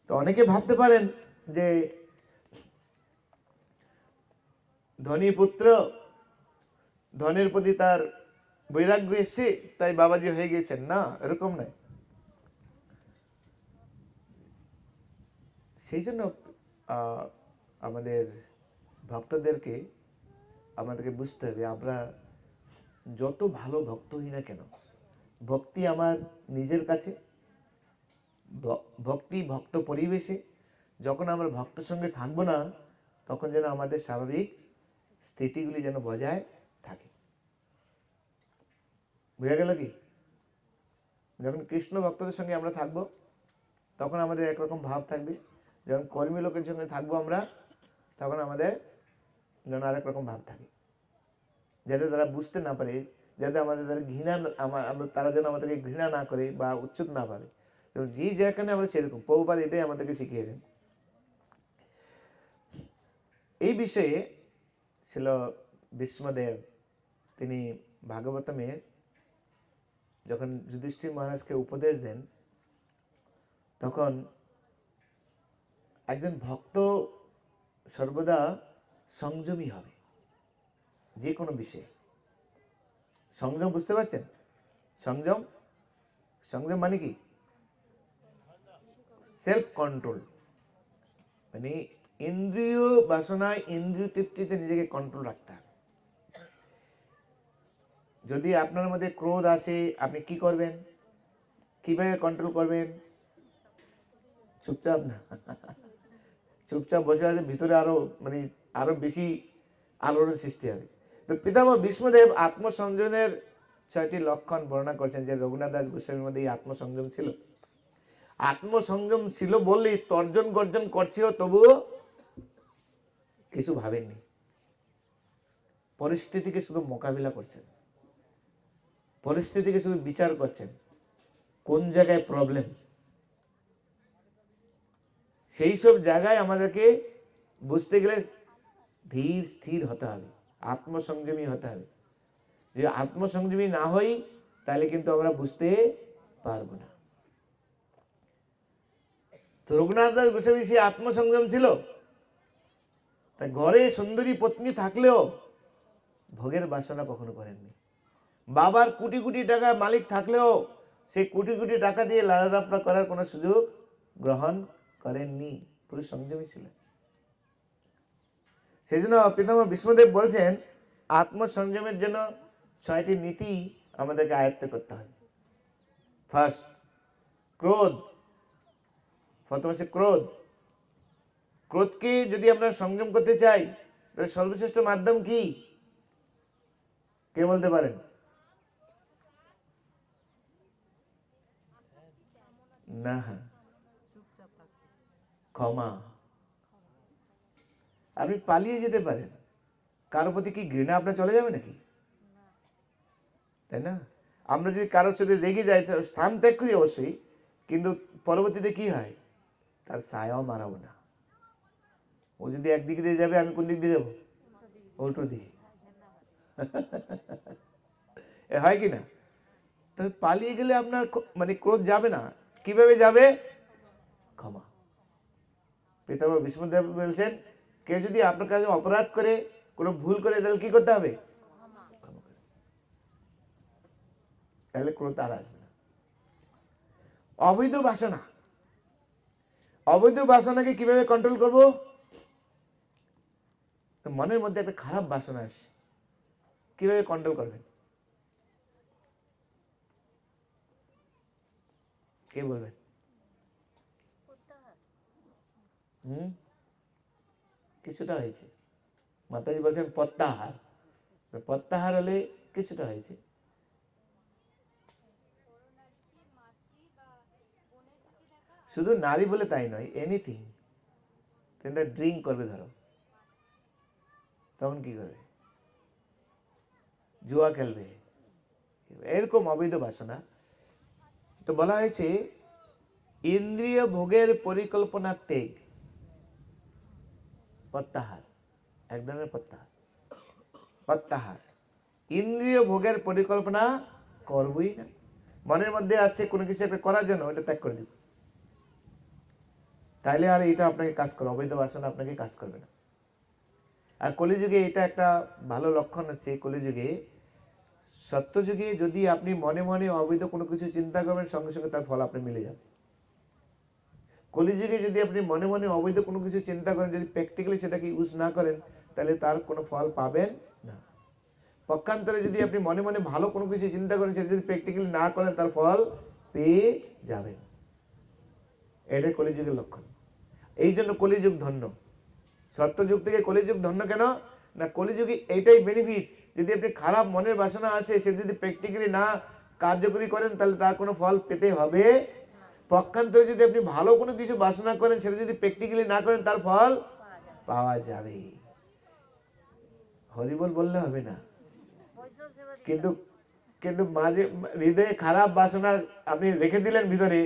তো অনেকে ভাবতে পারেন যে ধনী পুত্র, ধনের প্রতি তার বৈরাগ্য এসছে, তাই বাবাজি হয়ে গেছেন। না, এরকম নয়। সেই জন্য আমাদের ভক্তদেরকে আমাদেরকে বুঝতে হবে, আমরা যত ভালো ভক্ত হই না কেন, ভক্তি আমার নিজের কাছে, ভক্তি ভক্ত পরিবেশে, যখন আমরা ভক্তের সঙ্গে থাকবো না তখন যেন আমাদের স্বাভাবিক স্থিতিগুলি যেন বজায় থাকে। বুঝা গেল কি? যখন কৃষ্ণ ভক্তদের সঙ্গে আমরা থাকবো তখন আমাদের একরকম ভাব থাকবে, যখন কর্মী লোকের সঙ্গে থাকবো আমরা তখন আমাদের যেন আরেক রকম ভাব থাকে, যাতে তারা বুঝতে না পারে, যাতে আমাদের তারা ঘৃণা, তারা যেন আমাদেরকে ঘৃণা না করে বা উচ্ছেদ না পাবে। এবং যে যেখানে আমরা সেরকম, প্রভুপাদ এটাই আমাদেরকে শিখিয়েছেন। এই বিষয়ে ছিল ভীষ্মদেব, তিনি ভাগবতমে যখন যুধিষ্ঠির মহারাজকে উপদেশ দেন, তখন একজন ভক্ত সর্বদা সংযমী হবে যে কোনো বিষয়ে। সংযম বুঝতে পারছেন? সংযম, সংযম মানে কি? সেলফ কন্ট্রোল, মানে ইন্দ্রিয় বাসনায়, ইন্দ্রিয় তৃপ্তিতে নিজেকে কন্ট্রোল রাখতে হবে। যদি আপনার মধ্যে ক্রোধ আসে, আপনি কি করবেন? কিভাবে কন্ট্রোল করবেন? চুপচাপ না, চুপচাপ বসে আছে, ভিতরে আরো বেশি আলোড়ন সৃষ্টি হবে। তো পিতামহ ভীষ্মদেব আত্মসংযমের 6টি লক্ষণ বর্ণনা করেছেন, যে রঘুনাথ দাস গোস্বামীর মধ্যে এই আত্মসংযম ছিল। আত্মসংযম ছিল বললেই তর্জন গর্জন করছেও তবুও কিছু ভাবেননি, পরিস্থিতিকে শুধু মোকাবিলা করছেন, পরিস্থিতিকে শুধু বিচার করছেন, কোন জায়গায় প্রবলেম, সেই সব জায়গায় আমাদেরকে বুঝতে গেলে ধীর স্থির হতে হবে, আত্মসংযমী হতে হবে। যদি আত্মসংযমী না হই তাহলে কিন্তু আমরা বুঝতে পারবো না। তো রঘুনাথ দাস গোস্বামী সে আত্মসংযম ছিল, তাই ঘরে সুন্দরী পত্নী থাকলেও ভোগের বাসনা কখনো করেননি। বাবার কোটি কোটি টাকা মালিক থাকলেও সেই কোটি কোটি টাকা দিয়ে লালন করার কোনো সুযোগ গ্রহণ করেননি, পুরো সংযমী ছিলেন। সেই জন্য পিতামহ ভীষ্মদেব বলছেন আত্মসংযমের জন্য 6টি নীতি আমাদেরকে আয়ত্ত করতে হবে। ফার্স্ট, ক্রোধ। প্রথম হচ্ছে ক্রোধ। ক্রোধকে যদি আমরা সংযম করতে চাই তাহলে সর্বশ্রেষ্ঠ মাধ্যম কি? কে বলতে পারেন? না, ক্ষমা। আপনি পালিয়ে যেতে পারেন, কারোর প্রতি কি ঘৃণা আপনার চলে যাবে নাকি? তাই না? আমরা যদি কারোর সাথে রেগে যাই, স্থান ত্যাগ করি অবশ্যই, কিন্তু পরবর্তীতে কি হয়, তার ছায়াও মারাবো না। ও যদি একদিক দিয়ে যাবে, আমি কোন দিক দিয়ে যাবো? উল্টো দিকে। হয় কি না? তবে পালিয়ে গেলে আপনার মানে ক্রোধ যাবে না। কিভাবে যাবে? ক্ষমা। পিতামহ ভীষ্মদেব বলছেন, কেউ যদি আপনার কাছে অপরাধ করে, কোনো ভুল করে, তাহলে কি করতে হবে? ক্ষমা করে, তাহলে ক্রোধ আর আসবে না। অবৈধ বাসনা। অবৈধ বাসনাকে কিভাবে কন্ট্রোল করব? মনের মধ্যে একটা খারাপ বাসনা আসছে, কিভাবে কন্ট্রোল করবেন? কে বলবেন? কিছুটা হয়েছে। মাতাজি বলছেন প্রত্যাহার। প্রত্যাহার হলে কিছুটা হয়েছে। শুধু নারী বলে তাই নয়, এনিথিং। তোমরা ড্রিঙ্ক করবে ধরো, তখন কি করবে? জুয়া খেলবে, এরকম অবৈধ বাসনা। তো বলা হয়েছে ইন্দ্রিয় ভোগের পরিকল্পনা ত্যাগ, প্রত্যাহার, এক ধরনের প্রত্যাহার। প্রত্যাহার, ইন্দ্রিয় ভোগের পরিকল্পনা করবই না। মনের মধ্যে আছে কোনো কিছু একটা করার জন্য, ওটা ত্যাগ করে দিব, তাইলে আর এটা আপনাকে কাজ করবে, অবৈধ বাসনা আপনাকে কাজ করবে না। আর কলিযুগে এটা একটা ভালো লক্ষণ আছে, কলিযুগে, সত্যযুগে যদি আপনি মনে মনে অবৈধ কোনো কিছু চিন্তা করবেন, সঙ্গে সঙ্গে তার ফল আপনি মিলে যাবে। কলিযুগে যদি আপনি মনে মনে অবৈধ কোনো কিছু চিন্তা করেন, যদি প্র্যাকটিক্যালি সেটাকে ইউজ না করেন, তাহলে তার কোনো ফল পাবেন না। পক্ষান্তরে যদি আপনি মনে মনে ভালো কোনো কিছু চিন্তা করেন, সেটা যদি প্র্যাকটিক্যালি না করেন, তার ফল পেয়ে যাবেন। এটাই কলিযুগের লক্ষণ। এই জন্য কলিযুগ ধন্য। সত্যযুগ থেকে কলিযুগ ধন্য কেন না? কলিযুগে এইটাই বেনিফিট, যদি আপনি খারাপ মনের বাসনা আসে, সে যদি প্র্যাকটিক্যালি না কার্যকরী করেন, তাহলে তার কোনো ফল পেতে হবে। পক্ষান্তরে যদি আপনি ভালো কোনো কিছু বাসনা করেন, সেটা যদি প্র্যাকটিক্যালি না করেন, তার ফল পাওয়া যাবে। হরিবল বললে হবে না, কিন্তু কিন্তু মাঝে হৃদয়ে খারাপ বাসনা আপনি রেখে দিলেন ভিতরে,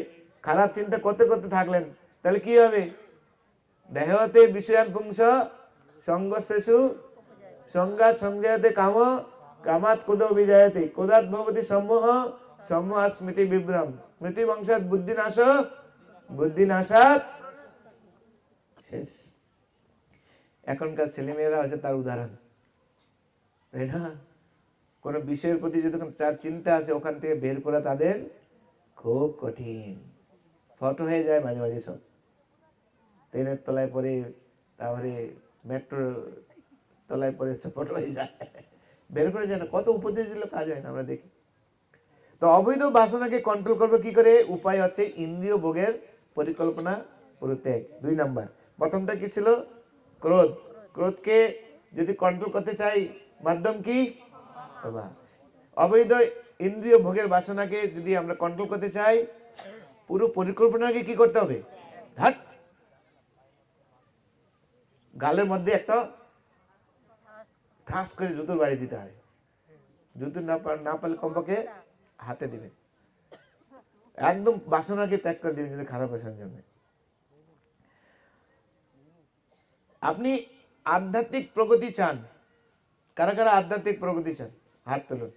খারাপ চিন্তা করতে করতে থাকলেন, তাহলে কি হবে? দেহতে বিষয়ান পুংস সঙ্গস্যেষু সংঘাত সংজায়তে কাম কামাত ক্রোধো বিজায়তে ক্রোধাৎ ভবতি সম্মোহ সম্মোহাৎ স্মৃতি বিভ্রম স্মৃতি বংশাৎ বুদ্ধিনাশ বুদ্ধিনাশাৎ শেষ। এখনকার ছেলেমেয়েরা হচ্ছে তার উদাহরণ, তাই না? কোনো বিষয়ের প্রতি যদি তার চিন্তা আছে, ওখান থেকে বের করা তাদের খুব কঠিন। ফটো হয়ে যায় মাঝে মাঝে, সব ট্রেনের তলায় পরে, তারপরে মেট্রো তলায় পরে ফটো হয়ে যায়, বের করে যায় না। কত উপদেশ দিলে কাজ হয় না, আমরা দেখি। তো অবৈধ বাসনাকে কন্ট্রোল করবে কি করে? উপায় হচ্ছে ইন্দ্রিয় ভোগের পরিকল্পনা পরিত্যাগ। 2 নাম্বার। প্রথমটা কি ছিল? ক্রোধ। ক্রোধকে যদি কন্ট্রোল করতে চাই, মাধ্যম কি? তওবা। অবৈধ ইন্দ্রিয় ভোগের বাসনাকে যদি আমরা কন্ট্রোল করতে চাই, পুরো পরিকল্পনাকে কি করতে হবে? ধাট, গালের মধ্যে একটা ঠাস করে জুতোর বাড়ি দিতে হয়। জুতো না পারলে কমপক্ষে হাতে দিবেন। একদম বাসনাকে ত্যাগ করে দিবেন যদি খারাপ বাসনার জন্য। আপনি আধ্যাত্মিক প্রগতি চান? কারা কারা আধ্যাত্মিক প্রগতি চান? হাত তুলুন।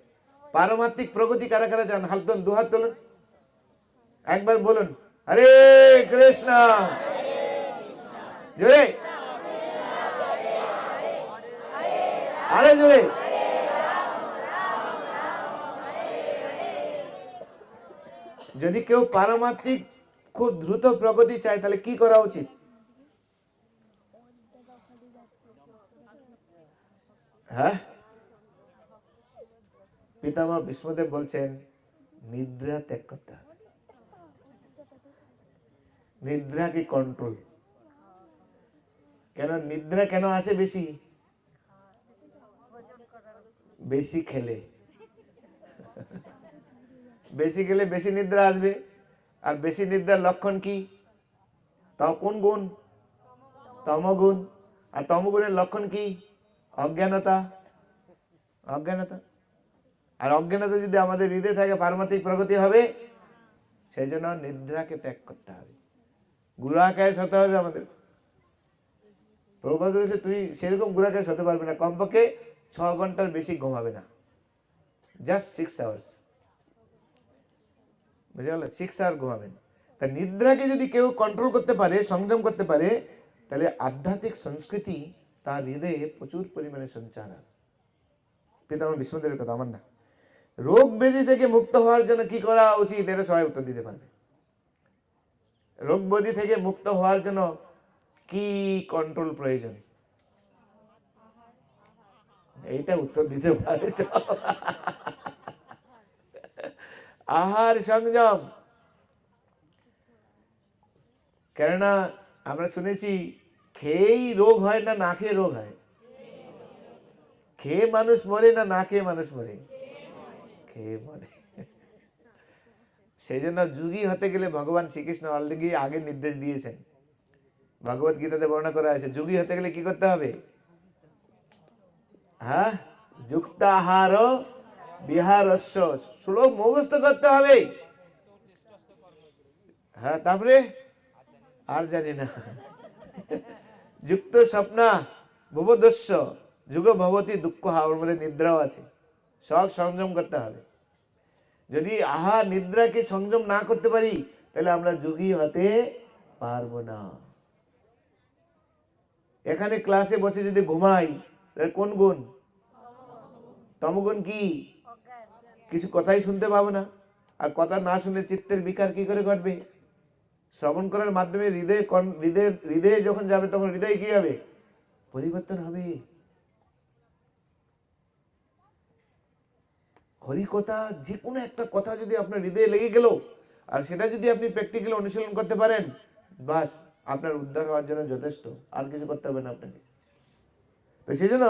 পারমাত্মিক প্রগতি কারা কারা চান? হাত তুলুন, 2 হাত তুলুন। একবার বলুন, হরে কৃষ্ণ। জোরে, আরে জোরে। যদি কেউ পারমাত্মিক খুব দ্রুত প্রগতি চায়, তাহলে কি করা উচিত? হ্যাঁ, পিতামহ বিষ্ণুদেব বলছেন নিদ্রা ত্যাগ করতে হবে। নিদ্রা কি কন্ট্রোল। কেন নিদ্রা কেন আসে বেশি? বেশি খেলে, বেশি খেলে বেশি নিদ্রা আসবে। আর বেশি নিদ্রার লক্ষণ কি? তাও কোন গুণ? তমগুণ। আর তমগুণের লক্ষণ কি? অজ্ঞানতা। অজ্ঞানতা। আর অজ্ঞানতা যদি আমাদের হৃদয়ে থাকে, পারমাত্মিক প্রগতি হবে। সেই জন্য নিদ্রাকে ত্যাগ করতে হবে, গুড়াকাশ হতে হবে আমাদের। প্রভুপাদ বলেছে, তুই সেরকম গুড়াকাশ হতে পারবি না, কমপক্ষে 6 ঘন্টার বেশি ঘুমাবে না, জাস্ট 6 আওয়ার্স। বুঝে গেল? 6 আওয়ার ঘুমাবেন। তা নিদ্রাকে যদি কেউ কন্ট্রোল করতে পারে, সংযম করতে পারে, তাহলে আধ্যাত্মিক সংস্কৃতি তার হৃদয়ে প্রচুর পরিমাণে সঞ্চার হয়। পিতামহ বিষ্ণুদেবের কথা, আমার না। রোগ ব্যাধি থেকে মুক্ত হওয়ার জন্য কি করা উচিত? এটা সবাই উত্তর দিতে পারবে। রোগ ব্যাধি থেকে মুক্ত হওয়ার জন্য কি কন্ট্রোল প্রয়োজন? এইটা উত্তর দিতে পারে। আহার সংযম। কেননা আমরা শুনেছি খেয়েই রোগ হয় না, না খেয়ে রোগ হয়? খেয়ে মানুষ মরে না, না খেয়ে মানুষ মরে? খেয়ে মরে। সেই জন্য যোগী হতে গেলে ভগবান শ্রীকৃষ্ণ অলরেডি আগে নির্দেশ দিয়েছেন। ভগবত গীতাতে বর্ণনা করা আছে, যোগী হতে গেলে কি করতে হবে? হ্যাঁ, যুক্তাহার বিহারস্য, শ্লোক মুখস্থ করতে হবে। হ্যাঁ, তারপরে আর জানি না। যুক্ত স্বপ্না ভবদস্য যুগ ভবতী দুঃখ, ওর মধ্যে নিদ্রাও আছে। সব সংযম করতে হবে। যদি আহার নিদ্রাকে সংযম না করতে পারি, তাহলে আমরা যোগী হতে পারবো না। এখানে ক্লাসে বসে যদি ঘুমাই, তাহলে কোন গুণ? তমগুণ। কি? কিছু কথাই শুনতে পাবো না। আর কথা না শুনলে চিত্তের বিকার কি করে ঘটবে? শ্রবণ করার মাধ্যমে হৃদয়ে যখন যাবে তখন হৃদয় কি হবে? পরিবর্তন হবে। হরিকথা, যে কোনো একটা কথা যদি আপনার হৃদয়ে লেগে গেল, আর সেটা যদি আপনি প্র্যাকটিক্যালি অনুশীলন করতে পারেন, বাস আপনার উদ্ধার হওয়ার জন্য যথেষ্ট, আর কিছু করতে হবে না আপনাকে। তো সেই জন্য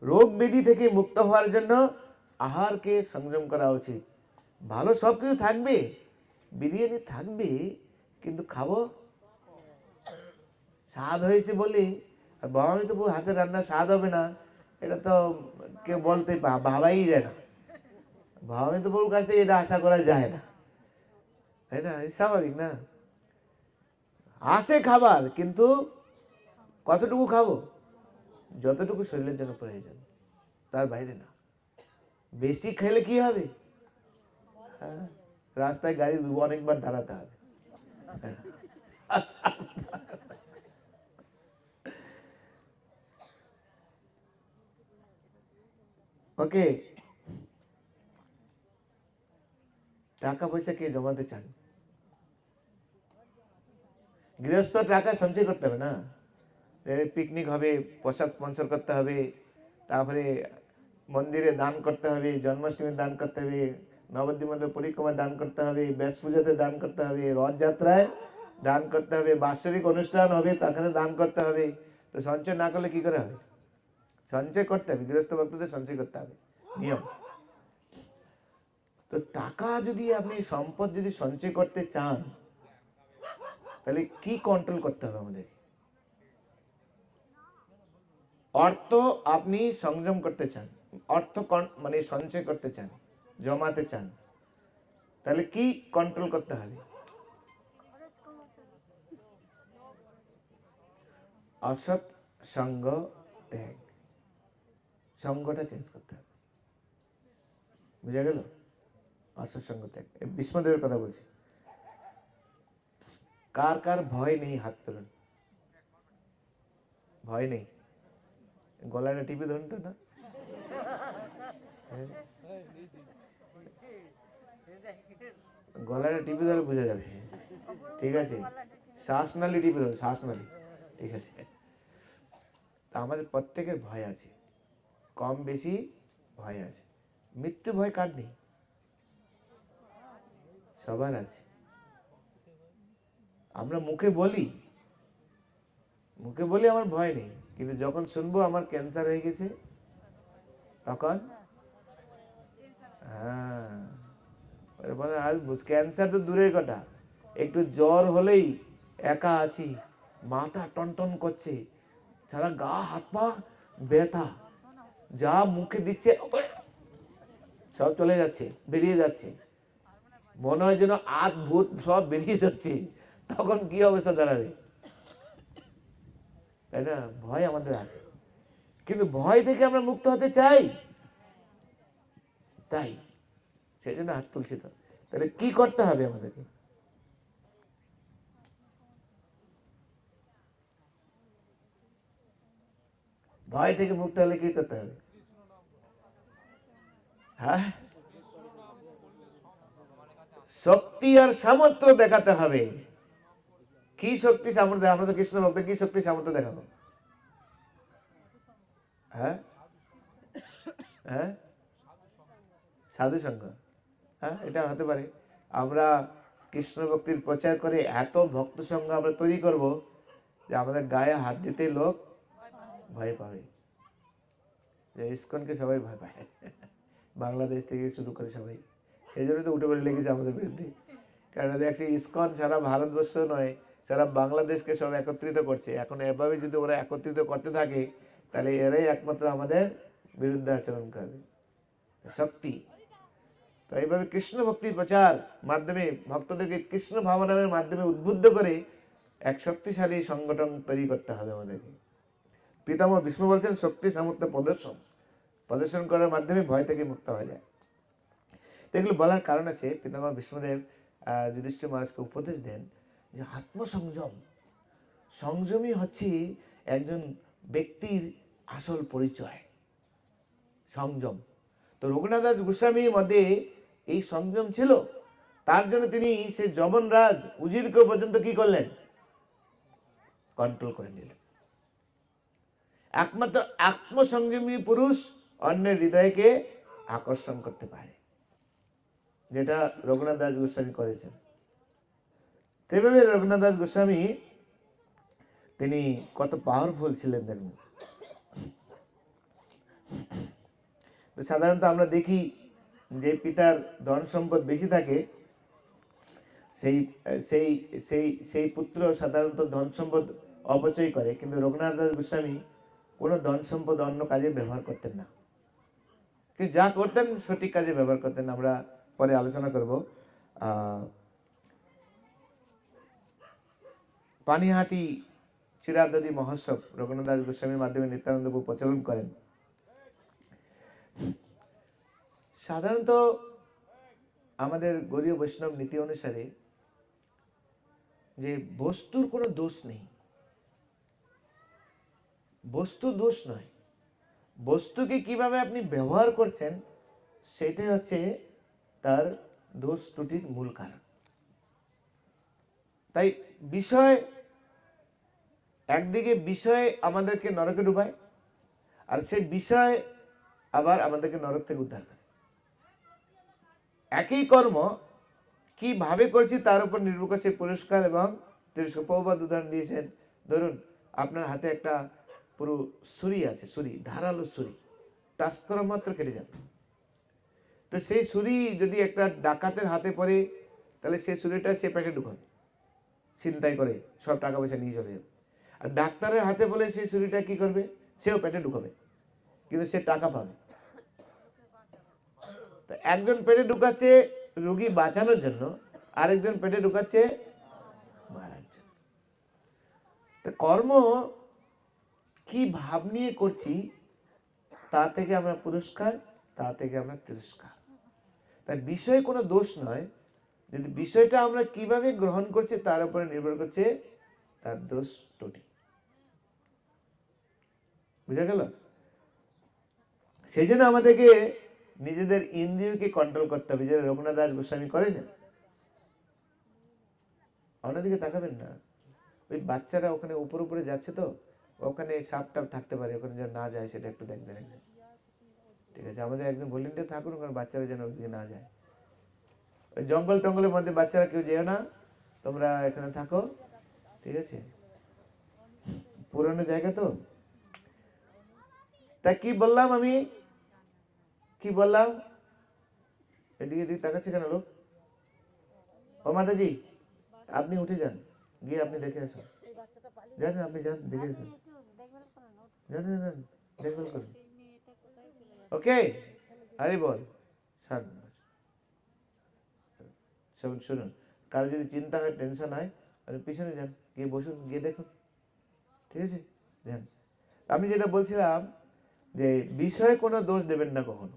রোগ ব্যাধি থেকে মুক্ত হওয়ার জন্য আহারকে সংযম করা উচিত। ভালো সব কিছু থাকবে, বিরিয়ানি থাকবে, কিন্তু খাবো স্বাদ হয়েছে বলে, আর বাবা তো হাতের রান্না স্বাদ হবে না, এটা তো কেউ বলতে ভাবাই যায় না। বাবা তো বউর কাছ থেকে এটা আশা করা যায় না, তাই না? স্বাভাবিক না? আসে খাবার, কিন্তু কতটুকু খাবো? যতটুকু শরীরের জন্য প্রয়োজন, তার বাইরে না। বেশি খেলে কি হবে? হ্যাঁ, রাস্তায় গাড়ি অনেকবার দাঁড়াতে হবে। ওকে, টাকা পয়সা কে জমাতে চান? গৃহস্থ টাকা সঞ্চয় করতে হবে না? পিকনিক হবে, পোশাক স্পন্সর করতে হবে, তারপরে মন্দিরে দান করতে হবে, জন্মাষ্টমী দান করতে হবে, নবদ্বীপের পরিক্রমা দান করতে হবে, ব্যাস পূজাতে দান করতে হবে, রথযাত্রায় দান করতে হবে, বাৎসরিক অনুষ্ঠান হবে তাখানে দান করতে হবে। তো সঞ্চয় না করলে কি করে হবে? সঞ্চয় করতে হবে, গৃহস্থ ভক্তদের সঞ্চয় করতে হবে, নিয়ম। তো টাকা যদি আপনি সম্পদ যদি সঞ্চয় করতে চান, তাহলে কি কন্ট্রোল করতে হবে আমাদের? অর্থ আপনি সংযম করতে চান, অর্থ মানে সঞ্চয় করতে চান, জমাতে চান, তাহলে কি কন্ট্রোল করতে হবে? অসৎ সঙ্গ ত্যাগ, সঙ্গটা চেঞ্জ করতে হবে। বুঝা গেল? অসৎ সঙ্গ ত্যাগ, বিষ্ণুদেবের কথা বলছি। কার কার ভয় নেই হাত তুলুন। ভয় নেই? গলাটা টিপে ধরুন তো না। গলাটা টিপে ধরলে বোঝা যাবে। ঠিক আছে, শ্বাসনালী টিপে ধরুন, শ্বাসনালী। ঠিক আছে। তা আমাদের প্রত্যেকের ভয় আছে, কম বেশি ভয় আছে। মৃত্যু ভয় কার নেই? সবার আছে। আমরা মুখে বলি আমার ভয় নেই, কিন্তু যখন শুনবো আমার ক্যান্সার হয়ে গেছে, তখন হ্যাঁ, আর ক্যান্সার তো দূরের কথা, একটু জ্বর হলেই একা আছি, মাথা টনটন করছে, সারা গা হাত পা ব্যথা, যা মুখে দিচ্ছে সব চলে যাচ্ছে, বেরিয়ে যাচ্ছে, মনে হয় যেন আত ভূত সব বেরিয়ে যাচ্ছে, তখন কি অবস্থা দাঁড়াবে? তাই না? ভয় আমাদের আছে, কিন্তু ভয় থেকে আমরা মুক্ত হতে চাই, তাই সেই জন্য হাত তুলছি। তো তাহলে কি করতে হবে আমাদেরকে? ভয় থেকে মুক্ত হলে কি করতে হবে? হ্যাঁ, শক্তি আর সামর্থ্য দেখাতে হবে। কি শক্তি সামর্থ্য? আমরা তো কৃষ্ণ ভক্ত, কি শক্তি সামর্থ্য দেখাবো? হ্যাঁ, হ্যাঁ, সাধু সঙ্গ। হ্যাঁ, এটা হতে পারে। আমরা কৃষ্ণ ভক্তির প্রচার করে এত ভক্ত সঙ্গ আমরা তৈরি করব যে আমাদের গায়ে হাত দিতে লোক ভয় পাবে। যে ইসকনকে সবাই ভয় পায়, বাংলাদেশ থেকে শুরু করে সবাই। সেই জন্য তো উঠে পড়ে লেগেছে আমাদের বিরুদ্ধে। কারণ দেখছি ইসকন সারা ভারতবর্ষ নয়, সারা বাংলাদেশকে সব একত্রিত করছে। এখন এভাবে যদি ওরা একত্রিত করতে থাকে, তাহলে এরাই একমাত্র আমাদের বিরুদ্ধে আচরণ করবে। শক্তি। তো এইভাবে কৃষ্ণ ভক্তির প্রচার মাধ্যমে ভক্তদেরকে কৃষ্ণ ভাবনার মাধ্যমে উদ্বুদ্ধ করে এক শক্তিশালী সংগঠন তৈরি করতে হবে আমাদেরকে। পিতামহ ভীষ্ম বলছেন শক্তি সামর্থ্য প্রদর্শন করার মাধ্যমে ভয় থেকে মুক্ত হয়ে যায়। তো এগুলো বলার কারণ আছে, পিতামহ ভীষ্মদেব যুধিষ্ঠির মহারাজকে উপদেশ দেন যে আত্মসংযম, সংযমই হচ্ছে একজন ব্যক্তির আসল পরিচয়, সংযম। তো রঘুনাথ দাস গোস্বামীর মধ্যে এই সংযম ছিল, তার জন্য তিনি সেই যমনরাজ উজিরকে পর্যন্ত কি করলেন, কন্ট্রোল করে নিলেন। একমাত্র আত্মসংযমী পুরুষ অন্যের হৃদয়কে আকর্ষণ করতে পারে, যেটা রঘুনাথ দাস গোস্বামী করেছেন। তেভাবে রঘুনাথ দাস গোস্বামী তিনি কত পাওয়ারফুল ছিলেন দেখুন। তো সাধারণত আমরা দেখি যে পিতার ধন সম্পদ বেশি থাকে সেই সেই সেই সেই পুত্র সাধারণত ধন সম্পদ অপচয় করে, কিন্তু রঘুনাথ দাস গোস্বামী কোনো ধন সম্পদ অন্য কাজে ব্যবহার করতেন না, কিন্তু যা করতেন সঠিক কাজে ব্যবহার করতেন। আমরা পরে আলোচনা করব। পানিহাটি চিরাদদি মহোৎসব রঘুনাথ দাস গোস্বামীর মাধ্যমে নিত্যানন্দ প্রভু প্রচলন করেন। সাধারণত আমাদের গৌড়ীয় বৈষ্ণব নীতি অনুসারে যে বস্তুর কোনো দোষ নেই, বস্তু দোষ নয়, বস্তুকে কিভাবে আপনি ব্যবহার করছেন সেটাই হচ্ছে তার দোষ ত্রুটির মূল কারণ। তাই বিষয় একদিকে বিষয় আমাদেরকে নরকে ডুবায়, আর সেই বিষয় আবার আমাদেরকে নরক থেকে উদ্ধার করে। একই কর্ম কিভাবে করছি তার উপর নির্ভর করছে পুরস্কার এবং তিরস্কার। প্রভুপাদ উদাহরণ দিয়েছেন, ধরুন আপনার হাতে একটা পুরো ছুরি আছে, ছুরি, ধারালো ছুরি, টাচ করা মাত্র কেটে যাবে। তো সেই ছুরি যদি একটা ডাকাতের হাতে পড়ে তাহলে সেই ছুরিটা সে পেটে ঢুকাবে, ছিনতাই করে সব টাকা পয়সা নিয়ে চলে যাবে। আর ডাক্তারের হাতে বলে সেই ছুরিটা কি করবে, সেও পেটে ঢুকাবে, কিন্তু সে টাকা পাবে। তো একজন পেটে ঢুকাচ্ছে রোগী বাঁচানোর জন্য, আরেকজন পেটে ঢুকাচ্ছে মারার জন্য। তো কর্ম কি ভাব নিয়ে করছি তা থেকে আমরা পুরস্কার, তা থেকে আমরা তিরস্কার। তাই বিষয় কোনো দোষ নয়, যদি বিষয়টা আমরা কিভাবে গ্রহণ করছি তার উপরে নির্ভর করছে তার দোষ ত্রুটি। বুঝা গেল? সেই জন্য আমাদেরকে নিজেদের ইন্দ্রিয়কে কন্ট্রোল করতে হবে, যেটা রঘুনাথ দাস গোস্বামী করেছেন। আপনার দিকে তাকাবেন না, ওই বাচ্চারা ওখানে উপরে উপরে যাচ্ছে, তো ওখানে সাপ টাপ থাকতে পারে, ওখানে যেন না যায় সেটা একটু দেখবেন একজন। ঠিক আছে, আমাদের একজন ভলেন্টিয়ার থাকুন ওখানে, বাচ্চারা যেন ওইদিকে না যায়। ওই জঙ্গল টঙ্গলের মধ্যে বাচ্চারা কেউ যেও না, তোমরা এখানে থাকো, ঠিক আছে? পুরনো জায়গা তো। তা কি বললাম আমি, কি বললাম? এদিকে এদিকে তাকাচ্ছে কেন লোক? ও মাতাজি, আপনি উঠে যান, গিয়ে আপনি দেখে আসুন। জানেন, আপনি যান, দেখে আসুন। জানেন জানেন, দেখভাল করুন। ওকে, আরে বল শুনুন, কারো যদি চিন্তা হয়, টেনশন হয়, আপনি পিছনে যান, গিয়ে বসুন, গিয়ে দেখুন, ঠিক আছে? যান। আমি যেটা বলছিলাম যে বিষয়ে কোনো দোষ দেবেন না কখনো,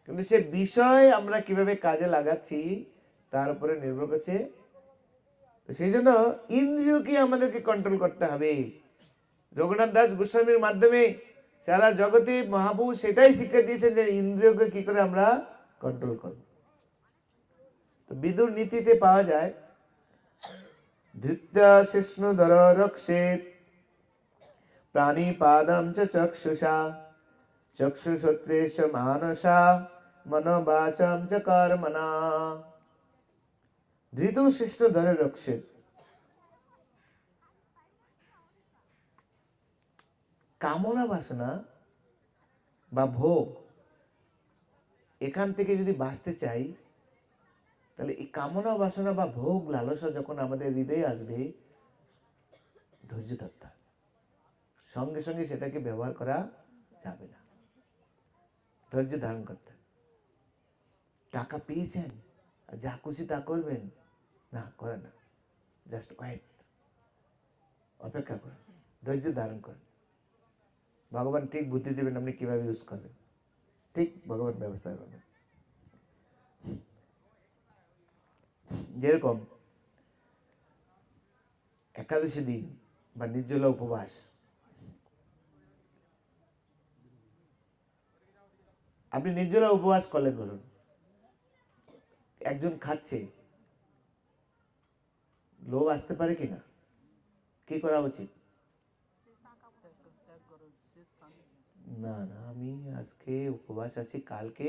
কিন্তু সে বিষয় আমরা কিভাবে কাজে লাগাচ্ছি তার উপরে নির্ভর করছে। সেই জন্য ইন্দ্রিয়কে আমাদেরকে কন্ট্রোল করতে হবে। রঘুনাথ দাস গোস্বামীর মাধ্যমে সারা জগতে মহাপ্রভু সেটাই শিক্ষা দিয়েছেন যে ইন্দ্রিয়কে কি করে আমরা কন্ট্রোল করব। তো বিদুর নীতিতে পাওয়া যায়, ধৃত্যা শিষ্ণুধর রক্ষেত প্রাণী পাদম চ চক্ষুষা চক্ষুশ্রোত্রেশ মানসা মনোবাচম চ কর্মণা। ধৃত শিষ্ণুধর রক্ষেত, কামনা বাসনা বা ভোগ, এখান থেকে যদি বাঁচতে চাই তাহলে এই কামনা বাসনা বা ভোগ লালসা যখন আমাদের হৃদয়ে আসবে, ধৈর্য ধরতে হবে, সঙ্গে সঙ্গে সেটাকে ব্যবহার করা যাবে না, ধৈর্য ধারণ করতে হবে। টাকা পেয়েছেন আর যা খুশি তা করবেন না, করে না, জাস্ট ওয়েট, অপেক্ষা করুন, ধৈর্য ধারণ করেন। ভগবান ঠিক বুদ্ধি দেবেন আপনি কিভাবে ইউজ করবেন, ঠিক ভগবান ব্যবস্থা করবেন। যেরকম একাদশী দিন বা নির্জলা উপবাস, আপনি নির্জলা উপবাস করলেন, বলুন একজন খাচ্ছে, লোভ আসতে পারে কিনা? কি করা উচিত? না না, আমি আজকে উপবাস আছি, কালকে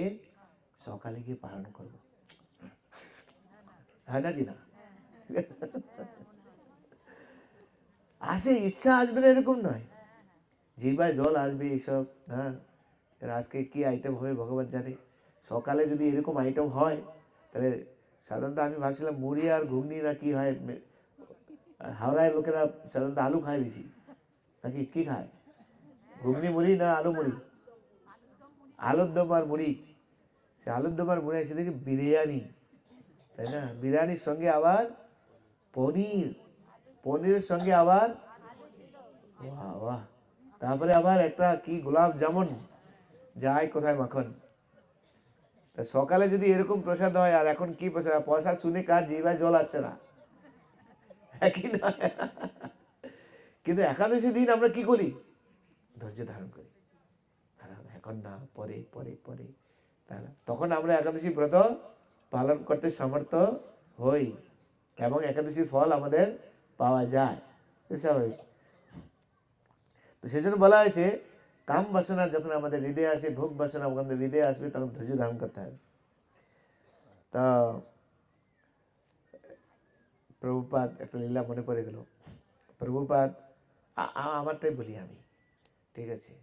সকালে গিয়ে পালন করবো, হয় না কিনা? আসে, ইচ্ছা আসবে না এরকম নয়, জিভায় জল আসবে এইসব। হ্যাঁ, আজকে কি আইটেম হবে ভগবান জানে। সকালে যদি এরকম আইটেম হয় তাহলে সাধারণত আমি ভাবছিলাম মুড়ি আর ঘুগনি না কি হয়, হাওড়ায় লোকেরা সাধারণত আলু খায় বেশি, নাকি কি খায়? ঘুগনি মুড়ি না আলু মুড়ি? আলুর দম আর মুড়ি। সে আলুর দম আর মুড়ি এসে দেখি বিরিয়ানি, তাই না? বিরিয়ানির সঙ্গে আবার পনির, পনিরের সঙ্গে আবার বাহ বাহ, তারপরে আবার একটা কি গোলাপ জামুন, যায় কোথায় মাখন। তা সকালে যদি এরকম প্রসাদ হয়, আর এখন কি প্রসাদ, প্রসাদ শুনে কার জিভায় জল আসছে না, একই না? কিন্তু একাদশী দিন আমরা কি করি? ধৈর্য ধারণ করি, এখন না, পরে পরে পরে, তখন আমরা একাদশী ব্রত পালন করতে সমর্থ হই এবং একাদশীর ফল আমাদের পাওয়া যায়। স্বাভাবিক। তো সেই জন্য বলা হয়েছে কাম বাসনা যখন আমাদের হৃদয়ে আসে, ভোগ বাসনা আমাদের হৃদয়ে আসবে, তখন ধৈর্য ধারণ করতে হবে। তা প্রভুপাদ একটা লীলা মনে পড়ে গেল। প্রভুপাদ, আমারটাই বলি আমি, ঠিক আছে?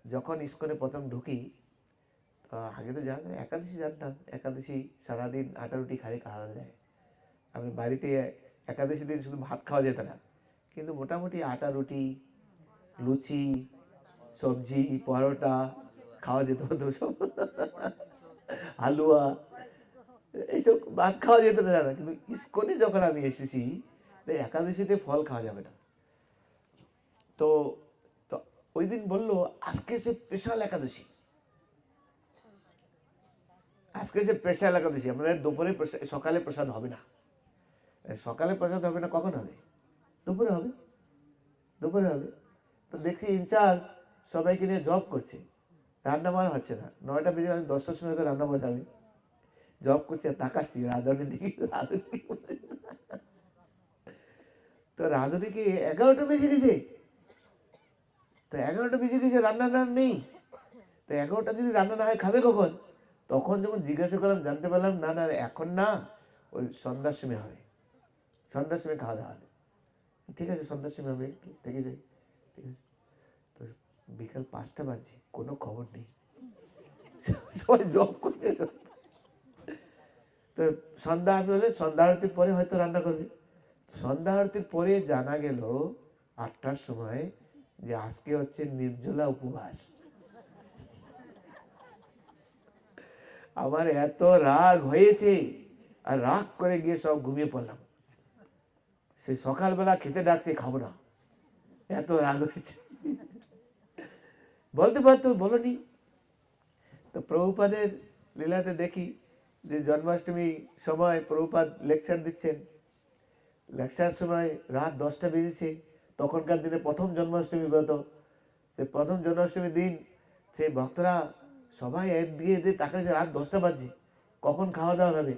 যখন ইস্কনে প্রথম ঢুকি, আগে তো জানতাম, একাদশী জানতাম, একাদশী সারাদিন আটা রুটি খালি খাওয়া যায়। আমি বাড়িতে একাদশী দিন শুধু ভাত খাওয়া যেত না, কিন্তু মোটামুটি আটা রুটি, লুচি, সবজি, পরোটা খাওয়া যেত হতো সব, হালুয়া, এইসব ভাত খাওয়া যেত না জানা। কিন্তু ইস্কনে যখন আমি এসেছি, একাদশীতে ফল খাওয়া যাবে না। তো তো ওই দিন বললো আজকে সে স্পেশাল একাদশী, আজকে সে স্পেশাল একাদশী, আমাদের দুপুরে সকালে প্রসাদ হবে না। সকালে প্রসাদ হবে না, কখন হবে? দুপুরে হবে, দুপুরে হবে। তো দেখছি ইনচার্জ সবাইকে নিয়ে জব করছে, রান্না বান্না হচ্ছে না। 9টা বেজে, আমি 10টার সময় তো রান্না বসাবি, জব করছি, আর তাকাচ্ছি রাঁধুনির দিকে, তো রাঁধুনিকে 11টা বেজে গেছে। তো 11টা বেজে গেছে, রান্না নেই। তো 11টা যদি রান্না না হয় খাবে কখন? তখন যখন জিজ্ঞাসা করলাম জানতে পারলাম না না, এখন না, ওই সন্ধ্যার সময় হবে, সন্ধ্যার সময় খাওয়া দাওয়া হবে। ঠিক আছে, সন্ধ্যার সময় হবে, একটু থেকে যাই, ঠিক আছে। তো বিকাল 5টা বাজে, কোনো খবর নেই, সবাই জব করছে সব। তো সন্ধ্যা হলে সন্ধ্যা আরতির পরে হয়তো রান্না করবে। সন্ধ্যা আরতির পরে জানা গেল 8টার সময় যে আজকে হচ্ছে নির্জলা উপবাস। আমার এত রাগ হয়েছে, আর রাগ করে গিয়ে সব ঘুমিয়ে পড়লাম। সে সকালবেলা খেতে ডাকছে, খাবো না, এত রাগ হয়েছে। বলতে পারতো, বলনি। তো প্রভুপাদের লীলাতে দেখি যে জন্মাষ্টমী সময় প্রভুপাদ লেকচার দিচ্ছেন, লেকচার সময় রাত 10টা বেজেছে। তখনকার দিনে প্রথম জন্মাষ্টমী ব্রত, সে প্রথম জন্মাষ্টমীর দিন সেই ভক্তরা সবাই একদিকে তাকাচ্ছে, রাত 10টা বাজছে, কখন খাওয়া দাওয়া হবে।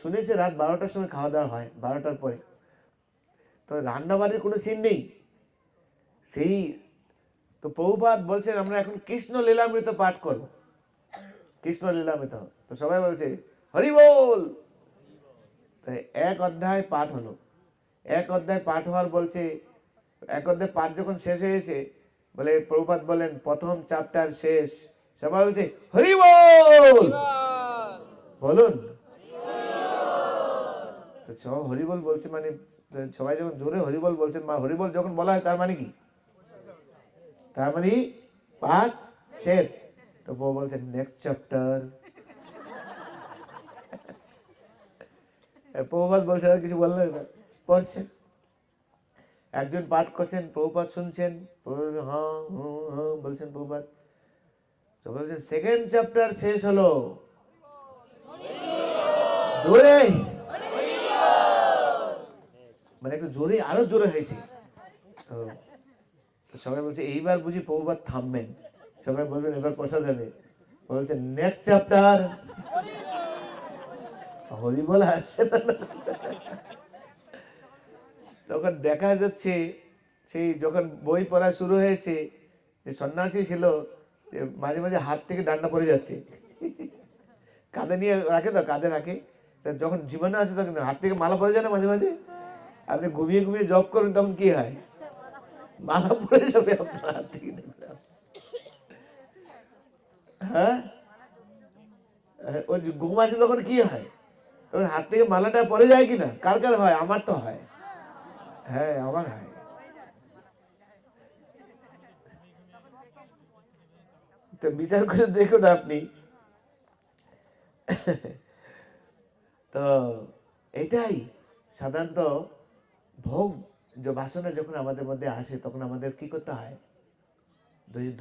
শুনেছে রাত 12টার সময় খাওয়া দাওয়া হয়, 12টার পরে। তো রান্নাবাড়ির কোনো সিন নেই সেই। তো প্রভুপাদ বলছেন আমরা এখন কৃষ্ণ লীলামৃত পাঠ করব, কৃষ্ণ লীলামৃত। তো সবাই বলছে হরি বল। তাই এক অধ্যায় পাঠ হলো, এক অধ্যায় পাঠ হওয়ার বলছে, এক অধ্যায় পাঠ যখন শেষ হয়েছে, বলে প্রভুপাদ বলেন প্রথম চ্যাপ্টার শেষ। সবাই বলছে হরি বল, বলুন। তো সবাই হরিবল বলছে, মানে সবাই যখন জোরে হরিবল বলছেন, মা হরিবল যখন বলা হয় তার মানে কি? তার মানে পাঠ শেষ। তো বউ বলছেন নেক্সট চ্যাপ্টার। প্রভুপাদ বলছেন, আর কিছু বললেন না, পড়ছেন। একজন পাঠ করছেন, প্রভুপাদ শুনছেন, হ্যাঁ হ্যাঁ বলছেন প্রভুপাদ। তো বলছেন সেকেন্ড চ্যাপ্টার শেষ হলো, জোরে, মানে একটু জোরে, আরো জোরে হয়েছে। তো সবাই বলছে এইবার বুঝি প্রভুপাদ থামবেন, সবাই বলবেন এবার প্রসাদ হবে। বলছে নেক্সট চ্যাপ্টার। হরি বলা আসছে না। তখন দেখা যাচ্ছে সেই যখন বই পড়া শুরু হয়েছে, যে সন্ন্যাসী ছিল, যে মাঝে মাঝে হাত থেকে ডান্ডা পড়ে যাচ্ছে, কাঁধে নিয়ে রাখে, তো কাঁধে রাখে, তা যখন জীবনে আসে তখন হাত থেকে মালা পড়ে যায় না মাঝে মাঝে। আপনি ঘুমিয়ে ঘুমিয়ে জব করেন, তখন কি হয়, মালা পড়ে যাবে আপনার হাত থেকে। হ্যাঁ, ওই যে ঘুম আসে তখন কি হয়, তখন হাত থেকে মালাটা পড়ে যায় কিনা, কার কার হয়? আমার তো হয়। হ্যাঁ, আমার হয়। তো বিচার করে দেখুন আপনি। তো এটাই সাধারণত ভোগ যে বাসনা যখন আমাদের মধ্যে আসে, তখন আমাদের কি করতে হয়?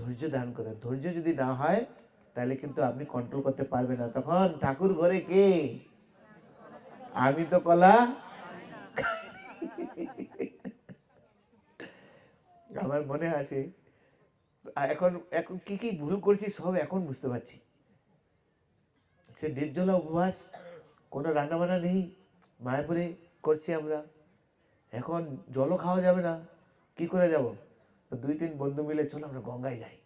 ধৈর্য ধারণ করতে হয়। ধৈর্য যদি না হয়, তাহলে কিন্তু আপনি কন্ট্রোল করতে পারবেন না। তখন ঠাকুর ঘরে কে? আমি তো কলা। আমার মনে আছে, এখন এখন কি কি ভুল করছি সব এখন বুঝতে পারছি। সে নির্জলা উপবাস, কোনো রান্না বান্না নেই, মায়াপুরে করছি আমরা। এখন জলও খাওয়া যাবে না, কি করে যাব? তো দুই তিন বন্ধু মিলে চলো আমরা গঙ্গায় যাই।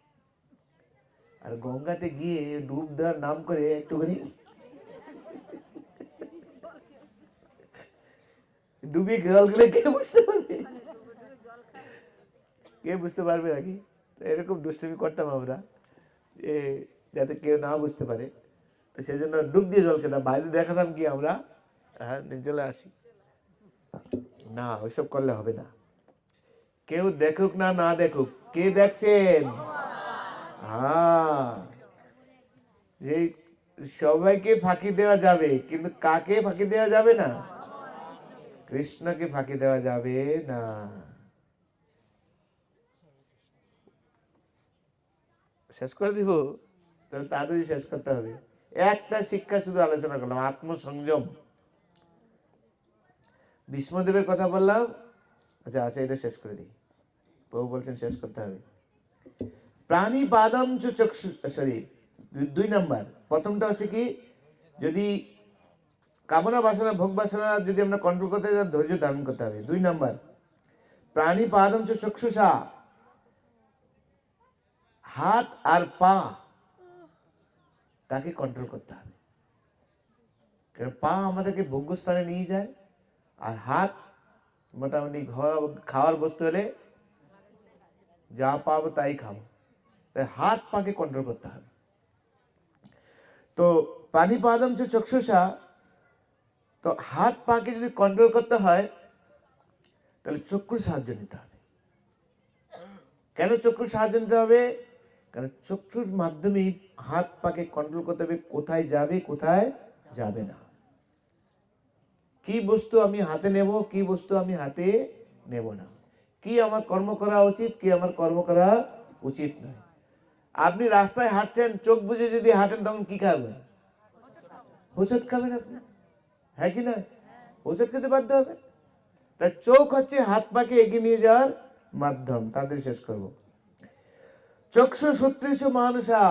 আর গঙ্গাতে গিয়ে ডুব দেওয়ার নাম করে একটুখানি ডুবিয়ে জল গেলে কে বুঝতে পারবে? কে বুঝতে পারবে নাকি? তো এরকম দুষ্টুমি করতাম আমরা, যে যাতে কেউ না বুঝতে পারে। তো সেই জন্য ডুব দিয়ে জল খেতাম, বাইরে দেখাতাম কি আমরা, হ্যাঁ নির্জলে আসি। না, ওইসব করলে হবে না। কেউ দেখুক না না দেখুক, কে দেখছেন? হ্যাঁ, যে সবাইকে ফাঁকি দেওয়া যাবে, কিন্তু কাকে ফাঁকি দেওয়া যাবে না? কৃষ্ণকে ফাঁকি দেওয়া যাবে না। শেষ করে দিব, তাহলে তাড়াতাড়ি শেষ করতে হবে। একটা শিক্ষা শুধু আলোচনা করলাম, আত্মসংযম। ভীষ্মদেবের কথা বললাম। আচ্ছা আচ্ছা, এটা শেষ করে দিই, প্রভু বলছেন শেষ করতে হবে। প্রাণী পাদম চক্ষু, সরি, 2 নাম্বার। প্রথমটা হচ্ছে কি, যদি কামনা বাসনা ভোগ বাসনা যদি আমরা কন্ট্রোল করতে চাই, ধৈর্য ধারণ করতে হবে। 2 নাম্বার, প্রাণী পাদম চক্ষুষা, হাত আর পা, তাকে কন্ট্রোল করতে হবে। কারণ পা আমাদেরকে ভোগ্যস্থানে নিয়ে যায়, আর হাত মোটামুটি খাওয়ার বস্তু হলে যা পাবো তাই খাবো। তাই হাত পাকে কন্ট্রোল করতে হবে। তো প্রাণী পাদম চক্ষুষা, তো হাত পাকে যদি কন্ট্রোল করতে হয়, তাহলে চক্ষুর সাহায্য নিতে হবে। কেন চক্ষুর সাহায্য নিতে হবে? কারণ চক্ষুর মাধ্যমেই হাত পাকে কন্ট্রোল করতে হবে, কোথায় যাবে কোথায় যাবে না, কি বস্তু আমি হাতে নেব, কি বস্তু আমি হাতে নেব না, কি আমার কর্ম করা উচিত, কি আমার কর্ম করা উচিত নয়। আপনি রাস্তায় হাঁটছেন, চোখ বুজে যদি হাঁটেন, তখন কি খাবেন? হোঁচট খাবেন আপনি, হ্যাঁ কি না? হোঁচট খেতে বাধ্য হবে। তাই চোখ হচ্ছে হাত পাকে এগিয়ে নিয়ে যাওয়ার মাধ্যম। তাদের শেষ করব। চক্ষু সূত্রেষু মানুষা,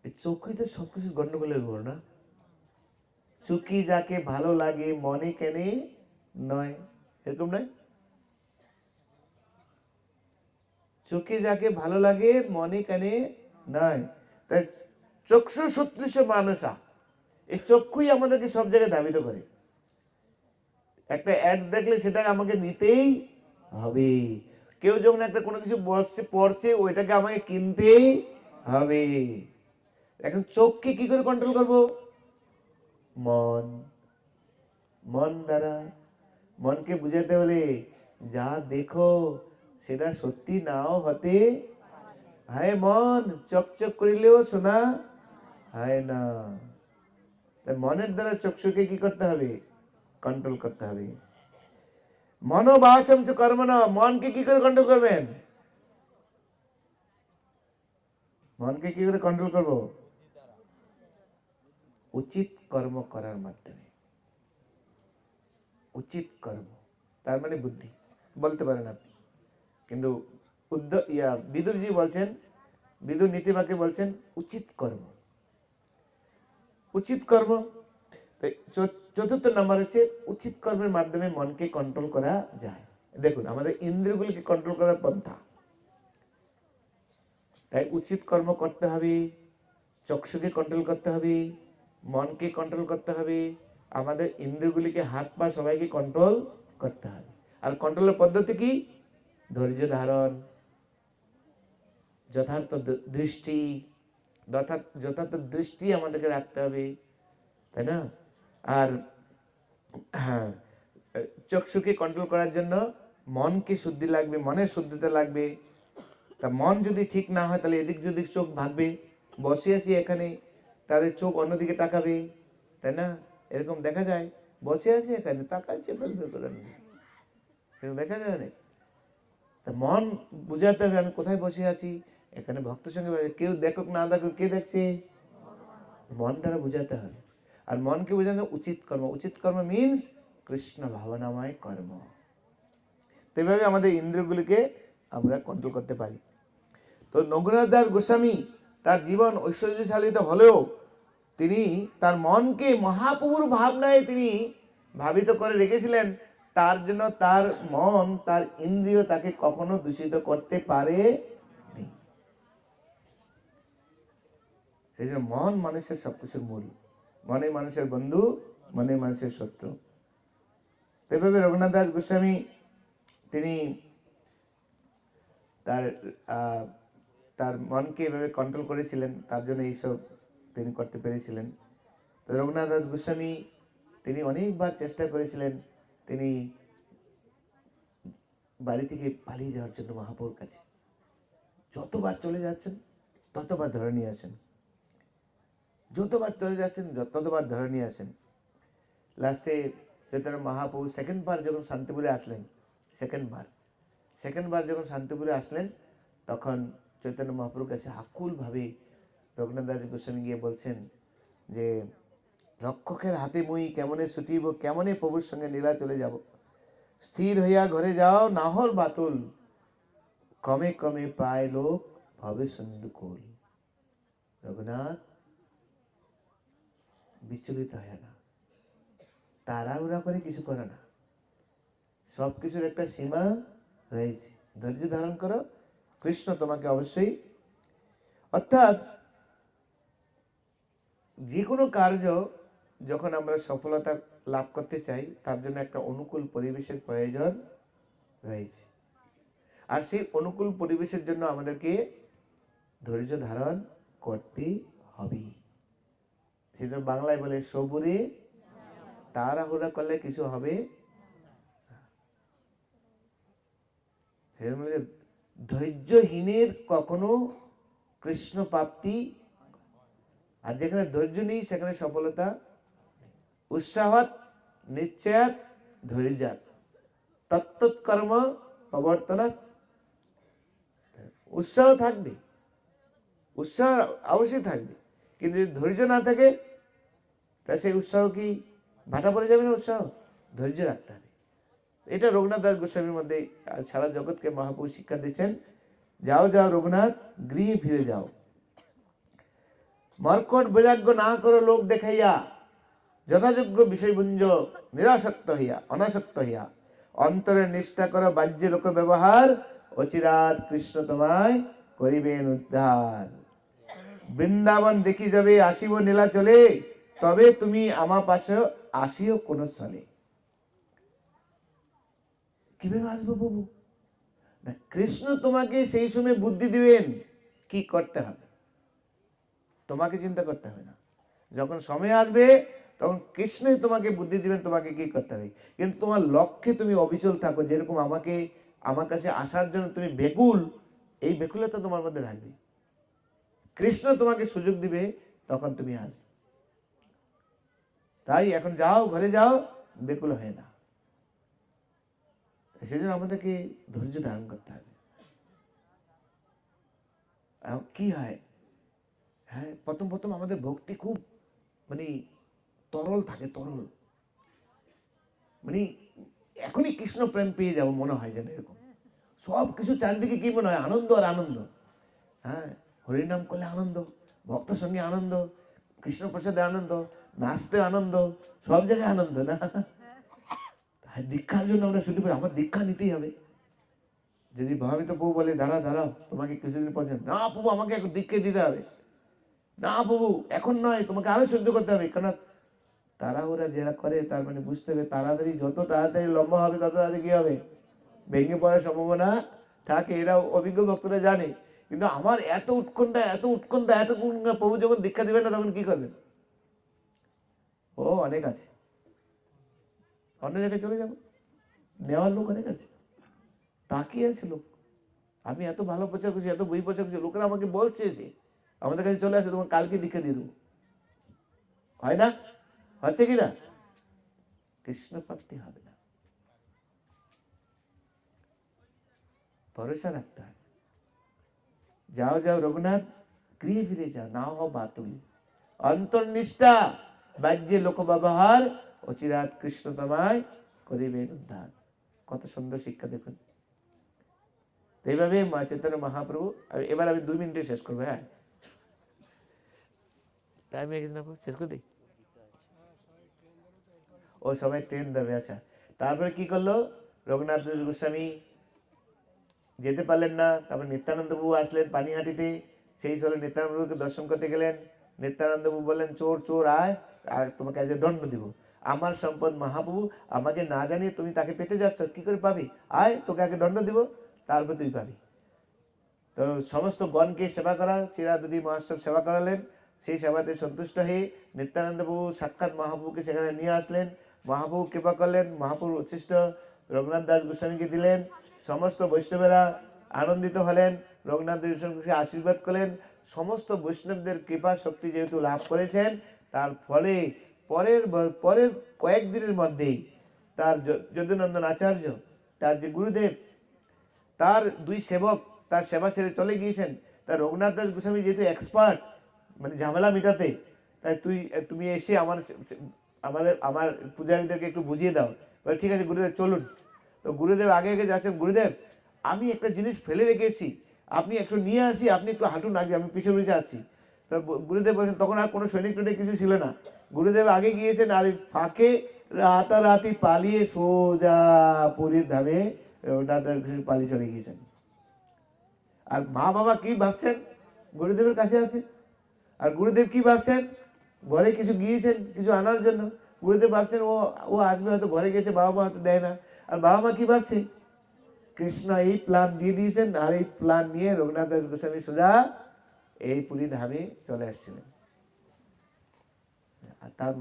এই চোখই তো সবকিছু গন্ডগোলের ঘর না। চুকি যাকে ভালো লাগে মনে কেনে নয়, এরকম নয়? চোখে যাকে ভালো লাগে মনে কেনে নয়। তাই চক্ষু সদৃশ্য মানুষা, এই চক্ষুই আমাদেরকে সব জায়গায় ধাবিত করে। একটা অ্যাড দেখলে সেটাকে আমাকে নিতেই হবে। কেউ যখন একটা কোনো কিছু পড়ছে, ওইটাকে আমাকে কিনতেই হবে। এখন চোখকে কি করে কন্ট্রোল করব? মন, মন দ্বারা। মনকে বুঝাতে হলে যা দেখো সেটা সত্যি নাও হতে, হায় মন চকচক করিলেও শোনা হয় না। তাই মনের দ্বারা চক্ষুকে কি করতে হবে? কন্ট্রোল করতে হবে। মনোবাচম চ কর্মণ, মনকে কি করে কন্ট্রোল করবেন? মনকে কি করে কন্ট্রোল করব? উচিত কর্ম করার মাধ্যমে। উচিত কর্ম, তার মানে বুদ্ধি বলতে পারেন আপনি, কিন্তু বিদুরজি বলছেন, বিদুর নীতিবাক্যে বলছেন উচিত কর্ম। উচিত কর্ম। তো চতুর্থ নাম্বার হচ্ছে উচিত কর্মের মাধ্যমে মনকে কন্ট্রোল করা যায়। দেখুন আমাদের ইন্দ্রিয়গুলিকে কন্ট্রোল করার পন্থা, তাই উচিত কর্ম করতে হবে, চক্ষুকে কন্ট্রোল করতে হবে, মনকে কন্ট্রোল করতে হবে, আমাদের ইন্দ্রিয়গুলিকে হাত পা সবাইকে কন্ট্রোল করতে হবে। আর কন্ট্রোলের পদ্ধতি কি? ধৈর্য ধারণ, যথার্থ দৃষ্টি, যথার্থ দৃষ্টি আমাদেরকে রাখতে হবে, তাই না? আর হ্যাঁ, চক্ষুকে কন্ট্রোল করার জন্য মনকে শুদ্ধি লাগবে, মনের শুদ্ধিতে লাগবে। তা মন যদি ঠিক না হয় তাহলে এদিক যদি চোখ ভাগবে, বসে আছি এখানে তাহলে চোখ অন্যদিকে তাকাবে, তাই না? এরকম দেখা যায়, বসে আছি এখানে তাকাচ্ছে ফেলফেল করে, এরকম দেখা যায় না? তা মন বুঝাতে হবে আমি কোথায় বসে আছি, এখানে ভক্তের সঙ্গে, কেউ দেখুক না দেখুক, কে দেখছে? মন দ্বারা বুঝাতে হবে। আর মনকে বোঝানো উচিত কর্ম, উচিত কর্ম মিনস কৃষ্ণ ভাবনাময় কর্ম। তেভাবে আমাদের ইন্দ্রিয়গুলিকে আমরা কন্ট্রোল করতে পারি। তো রঘুনাথ দাস গোস্বামী তার জীবন ঐশ্বর্যশালিত হলেও তিনি তার মনকে মহাপ্রভুর ভাবনায় তিনি ভাবিত করে রেখেছিলেন। তার জন্য তার মন, তার ইন্দ্রিয় তাকে কখনো দূষিত করতে পারে। সেই জন্য মন মানুষের সবকিছুর মূল, মনে মানুষের বন্ধু, মনে মানুষের শত্রু। এভাবে রঘুনাথ দাস গোস্বামী তিনি তার তার মনকে এভাবে কন্ট্রোল করেছিলেন, তার জন্য এইসব তিনি করতে পেরেছিলেন। তো রঘুনাথ দাস গোস্বামী তিনি অনেকবার চেষ্টা করেছিলেন, তিনি বাড়ি থেকে পালিয়ে যাওয়ার জন্য মহাপ্রভুর কাছে। যতবার চলে যাচ্ছেন ততবার ধরে নিয়ে আসেন, যতবার চলে যাচ্ছেন ততবার ধরে নিয়ে আসেন। লাস্টে চৈতন্য মহাপ্রভু সেকেন্ড বার যখন শান্তিপুরে আসলেন, সেকেন্ড বার যখন শান্তিপুরে আসলেন, তখন চৈতন্য মহাপ্রভুর কাছে আকুলভাবে রঘুনাথ দাস গোস্বামী গিয়ে বলছেন যে রক্ষকের হাতে মুই কেমনে ছুটিব, কেমনে প্রভুর সঙ্গে নীলা চলে যাব, স্থির হইয়া ঘরে যাও নাহর বাতুল, কমে কমে পায় লোক ভবে সন্দুকুল। রঘুনাথ বিচলিত হয় না, তাড়াহুড়া করে কিছু করে না, সব কিছুর একটা সীমা রয়েছে, ধৈর্য ধারণ করো, কৃষ্ণ তোমাকে অবশ্যই। অর্থাৎ যে কোনো কার্য যখন আমরা সফলতা লাভ করতে চাই তার জন্য একটা অনুকূল পরিবেশের প্রয়োজন রয়েছে। আর সেই অনুকূল পরিবেশের জন্য আমাদেরকে ধৈর্য ধারণ করতে হবে। সেটা বাংলায় বলে সবুরে, তাড়াহুড়া করলে কিছু হবে। ধৈর্যহীনের কখনো কৃষ্ণ প্রাপ্তি, আর যেখানে ধৈর্য নেই সেখানে সফলতা। উৎসাহত নিশ্চয়াত ধৈর্যাত তত্তৎকর্ম প্রবর্তনাৎ। উৎসাহ থাকবে, উৎসাহ অবশ্যই থাকবে, কিন্তু যদি ধৈর্য না থাকে তা সেই উৎসাহ কি ভাটা পড়ে যাবে না? উৎসাহ, ধৈর্য রাখতে হবে। এটা রঘুনাথ দাস গোস্বামীর মধ্যে সারা জগৎকে মহাপ্রভু শিক্ষা দিচ্ছেন। যাও যাও রঘুনাথ, গৃহে ফিরে যাও, মর্কট বৈরাগ্য না করো লোক দেখাইয়া, যথাযোগ্য বিষয়ভুঞ্জ নিরাসক্ত হইয়া, অনাসক্ত হইয়া, অন্তরে নিষ্ঠা করো বাহ্যে লোক ব্যবহার, অচিরাত কৃষ্ণ তোমায় করিবেন উদ্ধার। বৃন্দাবন দেখি যাবে আসিব নীলা চলে, তবে তুমি আমার পাশে আসিও কোন স্থলে। কিভাবে আসবো প্রভু? না, কৃষ্ণ তোমাকে সেই সময় বুদ্ধি দিবেন কি করতে হবে, তোমাকে চিন্তা করতে হবে না। যখন সময় আসবে তখন কৃষ্ণই তোমাকে বুদ্ধি দিবেন তোমাকে কি করতে হবে। কিন্তু তোমার লক্ষ্যে তুমি অবিচল থাকো, যেরকম আমার কাছে আসার জন্য তুমি বেকুল, এই বেকুলতা তোমার মধ্যে রাখবে। কৃষ্ণ তোমাকে সুযোগ দিবে, তখন তুমি আসবে। তাই এখন যাও, ঘরে যাও, বেকুল হয় না। সেজন্য আমাদেরকে ধৈর্য ধারণ করতে হবে। কি হয়, হ্যাঁ, প্রথম প্রথম আমাদের ভক্তি খুব মানে তরল থাকে, তরল, মানে এখনই কৃষ্ণ প্রেম পেয়ে যাবো মনে হয় যেন, এরকম সব কিছু চারদিকে কি মনে হয়, আনন্দ আর আনন্দ। হ্যাঁ, হরিনাম করলে আনন্দ, ভক্তের সঙ্গে আনন্দ, কৃষ্ণ প্রসাদে আনন্দ, নাচতে আনন্দ, সব জায়গায় আনন্দ না। দীক্ষার জন্য আমরা ছুটি পাই, আমার দীক্ষা নিতেই হবে। যদি ভাবিত প্রভু বলে দাঁড়াও তোমাকে কিছুদিন পর, না প্রভু আমাকে এখন দীক্ষা দিতে হবে, না প্রভু এখন নয়, তোমাকে আরো সহ্য করতে হবে। কারণ তাড়াহুড়া যারা করে তার মানে বুঝতে হবে তাড়াতাড়ি, যত তাড়াতাড়ি লম্বা হবে তত তাড়াতাড়ি কি হবে, ভেঙে পড়ার সম্ভাবনা থাকে। এরা অভিজ্ঞ ভক্তরা জানে। কিন্তু আমার এত উৎকণ্ঠা প্রভু যখন দীক্ষা দিবেন না তখন কি করবেন? ও অনেক আছে, অন্য জায়গায় চলে যাবো, নেওয়ার লোক অনেক আছে, তাকিয়ে আছে লোক। আমি এত ভালো প্রচার করছি, এত বই প্রচার করছি, লোকেরা আমাকে বলছে, এসে আমাদের কাছে চলে আসে, তোমার কালকে দীক্ষা দিয়ে দেবো। হয় না? হচ্ছে কিনা? কৃষ্ণ প্রাপ্তি হবে না, ভরসা রাখতে হবে। যাও রঘুনাথ, গৃহে ফিরে যাও, না হও বাতুল। অন্তর্নিষ্ঠা, বাহ্যে লোক ব্যবহার, অচিরাত কৃষ্ণ তোমায় করিবেন উদ্ধার। কত সুন্দর শিক্ষা দেখুন। এইভাবে মা চৈতন্য মহাপ্রভু, এবার আমি 2 মিনিটে শেষ করবো। হ্যাঁ, টাইম হয়ে গেছে না, শেষ করে দিই। ও সবাই ট্রেন দেবে, আচ্ছা। তারপরে কি করলো, রঘুনাথ গোস্বামী যেতে পারলেন না, তারপর নিত্যানন্দ প্রভু আসলেন পানিহাটিতে। সেই সময় নিত্যানন্দ প্রভুকে দর্শন করতে গেলেন। নিত্যানন্দ প্রভু বললেন, চোর চোর আয়, আর তোমাকে আজ দণ্ড দিব। আমার সম্পদ মহাপ্রভু, আমাকে না জানিয়ে তুমি তাকে পেতে যাচ্ছ, কি করে পাবি? আয়, তোকে আগে দণ্ড দিব, তারপর তুই পাবি। তো সমস্ত গণকে সেবা করা, চিরাদুদি মহাসব সেবা করালেন। সেই সেবাতে সন্তুষ্ট হয়ে নিত্যানন্দ প্রভু সাক্ষাৎ মহাপ্রভুকে সেখানে নিয়ে আসলেন। মহাপ্রভু কৃপা করলেন, মহাপ্রভু উচ্ছিষ্ট রঘুনাথ দাস গোস্বামীকে দিলেন। সমস্ত বৈষ্ণবেরা আনন্দিত হলেন, রঘুনাথ দাস গোস্বামীকে আশীর্বাদ করলেন। সমস্ত বৈষ্ণবদের কৃপা শক্তি যেহেতু লাভ করেছেন, তার ফলে পরের কয়েকদিনের মধ্যেই তার যদুনন্দন আচার্য, তার যে গুরুদেব, তার 2 সেবক তার সেবা ছেড়ে চলে গিয়েছেন। তার রঘুনাথ দাস গোস্বামী যেহেতু এক্সপার্ট মানে ঝামেলা মেটাতে, তাই তুমি এসে আমার পূজারীদেরকে একটু বুঝিয়ে দাও। বলে ঠিক আছে গুরুদেব চলুন। তো গুরুদেব আগে যাচ্ছেন, গুরুদেব আমি একটা জিনিস ফেলে রেখেছি, আপনি একটু নিয়ে আসি, আপনি একটু হাঁটুন আগে, আমি পিছিয়ে আছি। তো গুরুদেব বলছেন, তখন আর কোনো সৈনিক টৈনিক কিছু ছিল না। গুরুদেব আগে গিয়েছেন, আর ফাঁকে রাতারাতি পালিয়ে সোজা পুরীর ধামে রঘুনাথ দাস গোস্বামী পালিয়ে চলে গিয়েছেন। আর মা বাবা কি ভাবছেন, গুরুদেবের কাছে আছে। আর গুরুদেব কি ভাবছেন, ঘরে কিছু গিয়েছেন কিছু আনার জন্য। গুরুদেব ভাবছেন ও আসবে, হয়তো ঘরে গেছে, বাবা মা হয়তো দেয় না। আর বাবা মা কি ভাবছে, কৃষ্ণ এই প্ল্যান দিয়ে দিয়েছেন, আর এই প্ল্যান নিয়ে রঘুনাথ দাস গোস্বামী সোজা এই পুরী ধামে চলে আসছিলেন। আর তার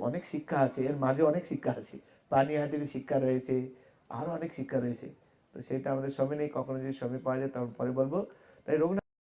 অনেক শিক্ষা আছে, এর মাঝে অনেক শিক্ষা আছে। পানিহাটিতে শিক্ষা রয়েছে, আরো অনেক শিক্ষা রয়েছে। তো সেটা আমাদের সময় নেই, কখনো যদি সময় পাওয়া যায় তখন পরে বলবো। তাই রঘুনাথ